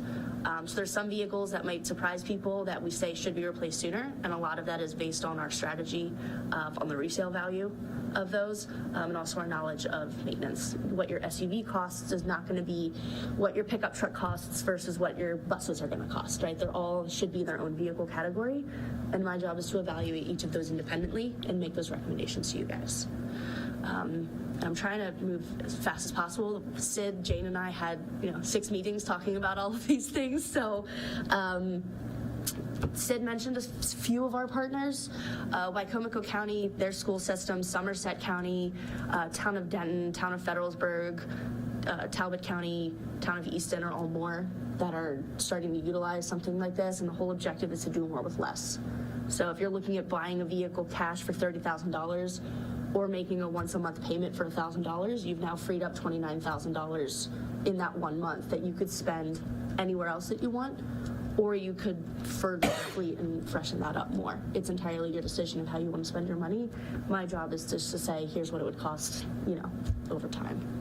So there's some vehicles that might surprise people that we say should be replaced sooner, and a lot of that is based on our strategy on the resale value of those, and also our knowledge of maintenance. What your SUV costs is not going to be what your pickup truck costs versus what your buses are going to cost, right? They're all should be their own vehicle category, and my job is to evaluate each of those independently and make those recommendations to you guys. I'm trying to move as fast as possible. Sid, Jane, and I had 6 meetings talking about all of these things. So Sid mentioned a few of our partners, Wycomico County, their school system, Somerset County, Town of Denton, Town of Federalsburg, Talbot County, Town of Easton are all more that are starting to utilize something like this, and the whole objective is to do more with less. So if you're looking at buying a vehicle cash for $30,000 or making a once-a-month payment for $1,000, you've now freed up $29,000 in that 1 month that you could spend anywhere else that you want, or you could further the fleet and freshen that up more. It's entirely your decision of how you want to spend your money. My job is just to say, here's what it would cost, over time.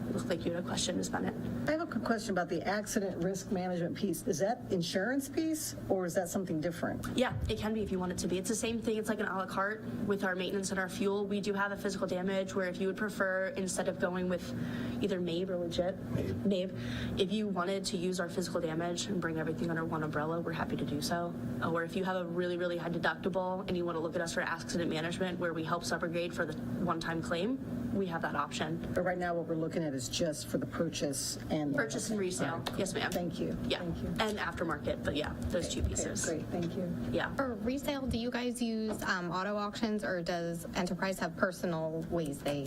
It looks like you had a question, Ms. Bennett. I have a quick question about the accident risk management piece. Is that insurance piece, or is that something different? Yeah, it can be if you want it to be. It's the same thing. It's like an a la carte with our maintenance and our fuel. We do have a physical damage where if you would prefer, instead of going with either MABE or legit, MABE, if you wanted to use our physical damage and bring everything under one umbrella, we're happy to do so. Or if you have a really, really high deductible and you want to look at us for accident management where we help subrogate for the one-time claim, we have that option. But right now what we're looking at is just for the purchase and... Purchase and resale. Yes, ma'am. Thank you. Yeah. Thank you. And aftermarket, but yeah, those two pieces. Great, thank you. Yeah. For resale, do you guys use auto auctions, or does Enterprise have personal ways they...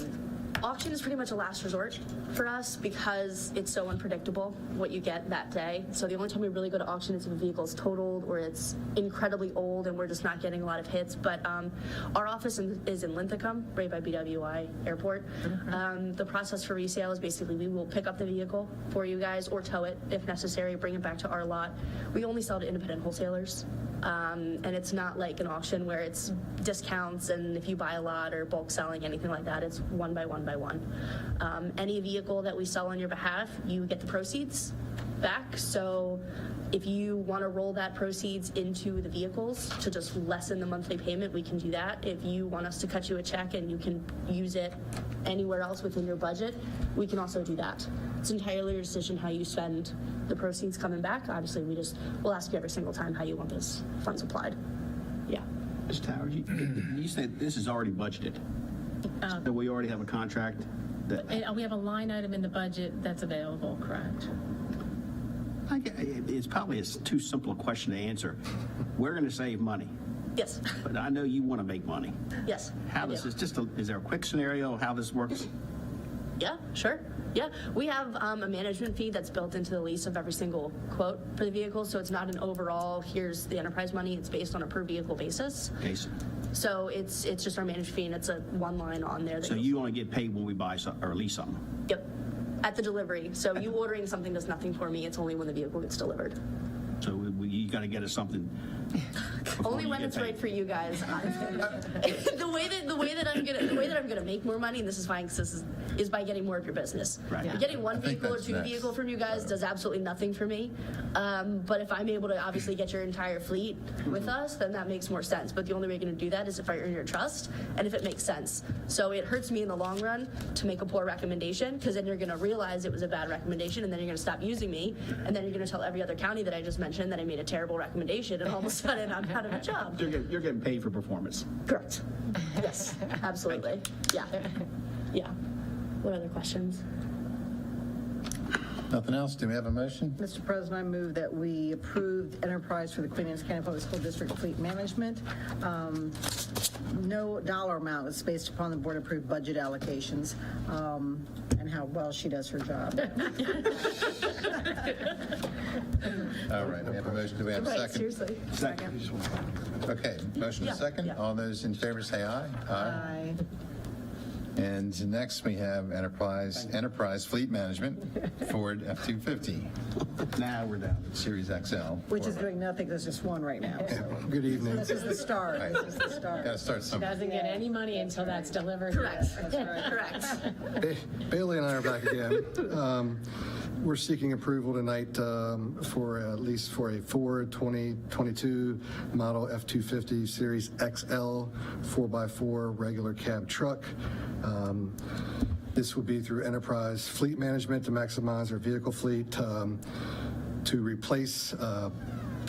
Auction is pretty much a last resort for us because it's so unpredictable what you get that day. So the only time we really go to auction is if a vehicle is totaled or it's incredibly old and we're just not getting a lot of hits. But our office is in Linthicum, right by BWI Airport. The process for resale is basically we will pick up the vehicle for you guys or tow it if necessary, bring it back to our lot. We only sell to independent wholesalers. And it's not like an auction where it's discounts and if you buy a lot or bulk selling, anything like that, it's one by one by one. Any vehicle that we sell on your behalf, you get the proceeds back. So if you want to roll that proceeds into the vehicles to just lessen the monthly payment, we can do that. If you want us to cut you a check and you can use it anywhere else within your budget, we can also do that. It's entirely your decision how you spend the proceeds coming back. Obviously, we'll ask you every single time how you want those funds applied. Yeah. Ms. Towers, you said this is already budgeted. So we already have a contract that... We have a line item in the budget that's available, correct? It's probably too simple a question to answer. We're going to save money. Yes. But I know you want to make money. Yes. How this is is there a quick scenario of how this works? Yeah, sure. Yeah, we have a management fee that's built into the lease of every single quote for the vehicle, so it's not an overall, here's the enterprise money, it's based on a per vehicle basis. Okay. So it's just our management fee, and it's a one line on there. So you only get paid when we buy or lease something? Yep, at the delivery. So you ordering something does nothing for me, it's only when the vehicle gets delivered. So you got to get us something. Only when it's right for you guys. The way that I'm gonna make more money, and this is fine because this is by getting more of your business. Right. Yeah. Getting one vehicle or two vehicle from you guys does absolutely nothing for me. But if I'm able to obviously get your entire fleet with us, then that makes more sense. But the only way you're gonna do that is if I earn your trust and if it makes sense. So it hurts me in the long run to make a poor recommendation because then you're gonna realize it was a bad recommendation and then you're gonna stop using me and then you're gonna tell every other county that I just mentioned that I made a terrible recommendation and all of a sudden I'm out of a job. You're getting paid for performance. Correct. Yes, absolutely. Yeah. Yeah. What other questions? Nothing else? Do we have a motion? Mr. President, I move that we approve enterprise for the Queen Anne's County Public School District Fleet Management. No dollar amount is based upon the board-approved budget allocations and how well she does her job. All right, we have a motion. Do we have a second? Seriously. Second. Okay, motion is second. All those in favor say aye. Aye. And next we have Enterprise Fleet Management, Ford F-250, Now we're down. Series XL. Which is doing nothing, there's just one right now. Good evening. This is the start. This is the start. Got to start somewhere. Doesn't get any money until that's delivered. Correct. That's right. Correct. Bailey and I are back again. We're seeking approval tonight for at least for a Ford 2022 model F-250 Series XL 4x4 regular cab truck. This would be through Enterprise Fleet Management to maximize our vehicle fleet, to replace the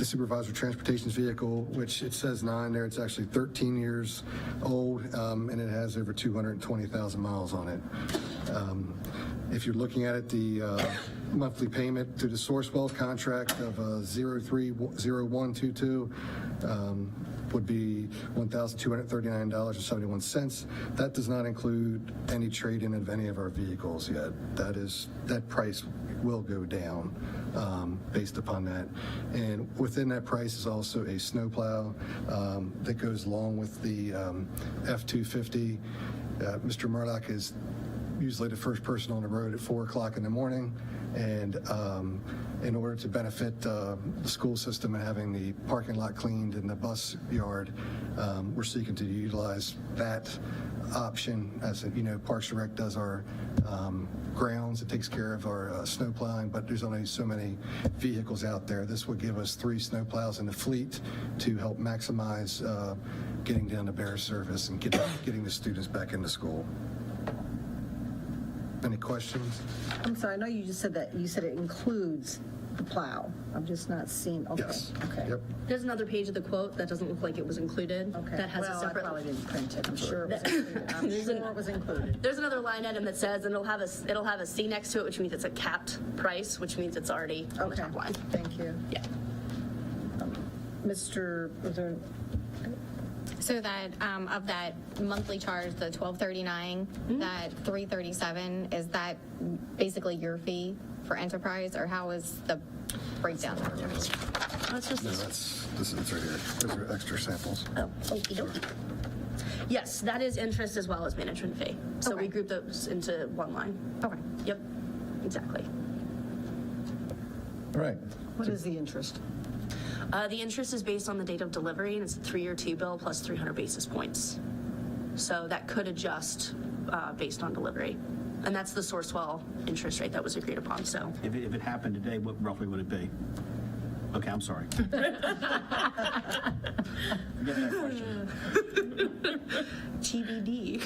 supervisor transportation's vehicle, which it says 9 there. It's actually 13 years old, and it has over 220,000 miles on it. If you're looking at it, the monthly payment through the Sourcewell contract of 030122 would be $1,239.71. That does not include any trade-in of any of our vehicles yet. That price will go down based upon that. And within that price is also a snowplow that goes along with the F-250. Mr. Murdoch is usually the first person on the road at 4 o'clock in the morning. And in order to benefit the school system and having the parking lot cleaned and the bus yard, we're seeking to utilize that option. As you know, Parks and Rec does our grounds. It takes care of our snow plowing, but there's only so many vehicles out there. This would give us 3 snow plows in the fleet to help maximize getting down to Bear Service and getting the students back into school. Any questions? I'm sorry, I know you just said that, you said it includes the plow. I'm just not seeing, okay. Yes. Okay. Yep. There's another page of the quote that doesn't look like it was included. Okay. That has Well, a separate. I probably didn't print it. I'm sure it was included. I'm There's sure it was included. There's another line item that says, and it'll have a C next to it, which means it's a capped price, which means it's already on the Okay. top line. Thank you. Yeah. Mr., was there, So that, of that monthly charge, the $1239, that $337, is that basically your fee for enterprise, or how is the breakdown? That's just No, it's right here. Those are extra samples. okie dokie. Yes, that is interest as well as management fee. So we group those into one line. Okay. Yep, exactly. All right. what is the interest? The interest is based on the date of delivery, and it's a 3-year T-bill plus 300 basis points. So that could adjust based on delivery. And that's the Sourcewell interest rate that was agreed upon, so. If it happened today, what roughly would it be? Okay, I'm sorry. I get that question. TBD.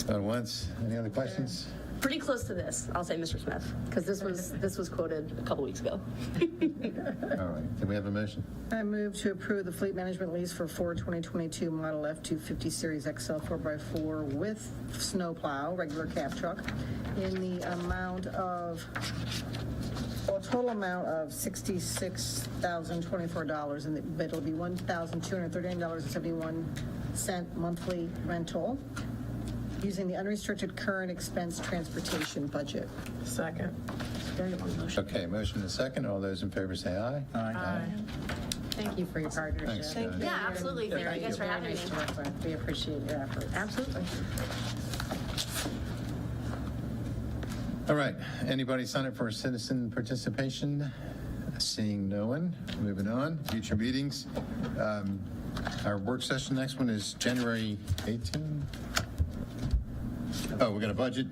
Going once. Any other questions? Pretty close to this, I'll say, Mr. Smith, because this was quoted a couple weeks ago. All right. Can we have a motion? I move to approve the fleet management lease for Ford 2022 model F-250 Series XL 4x4 with snowplow, regular cab truck, in the amount of, a total amount of $66,024, and it'll be $1,239.71 monthly rental, using the unrestricted current expense transportation budget. Second. Very long motion. Okay, motion is second. All those in favor say aye. Aye. Thank you for your partnership. Thanks, guys. Yeah, absolutely. Thank you guys for having me. Very nice to work with. We appreciate your efforts. Absolutely. All right. Anybody sign up for citizen participation? Seeing no one. Moving on. Future meetings. Our work session, next one is January 18th. Oh, we got a budget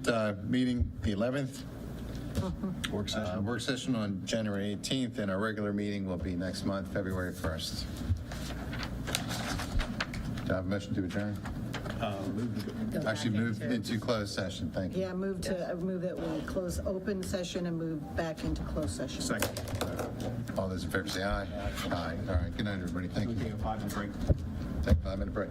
meeting the 11th. Work session. Work session on January 18th, and our regular meeting will be next month, February 1st. Do I have a motion to adjourn? Actually, move into closed session. Thank you. Yeah, move that we close open session and move back into closed session. Second. All those in favor say aye. Aye. All right. Good night, everybody. Thank you. Take a 5-minute break. Take a 5-minute break.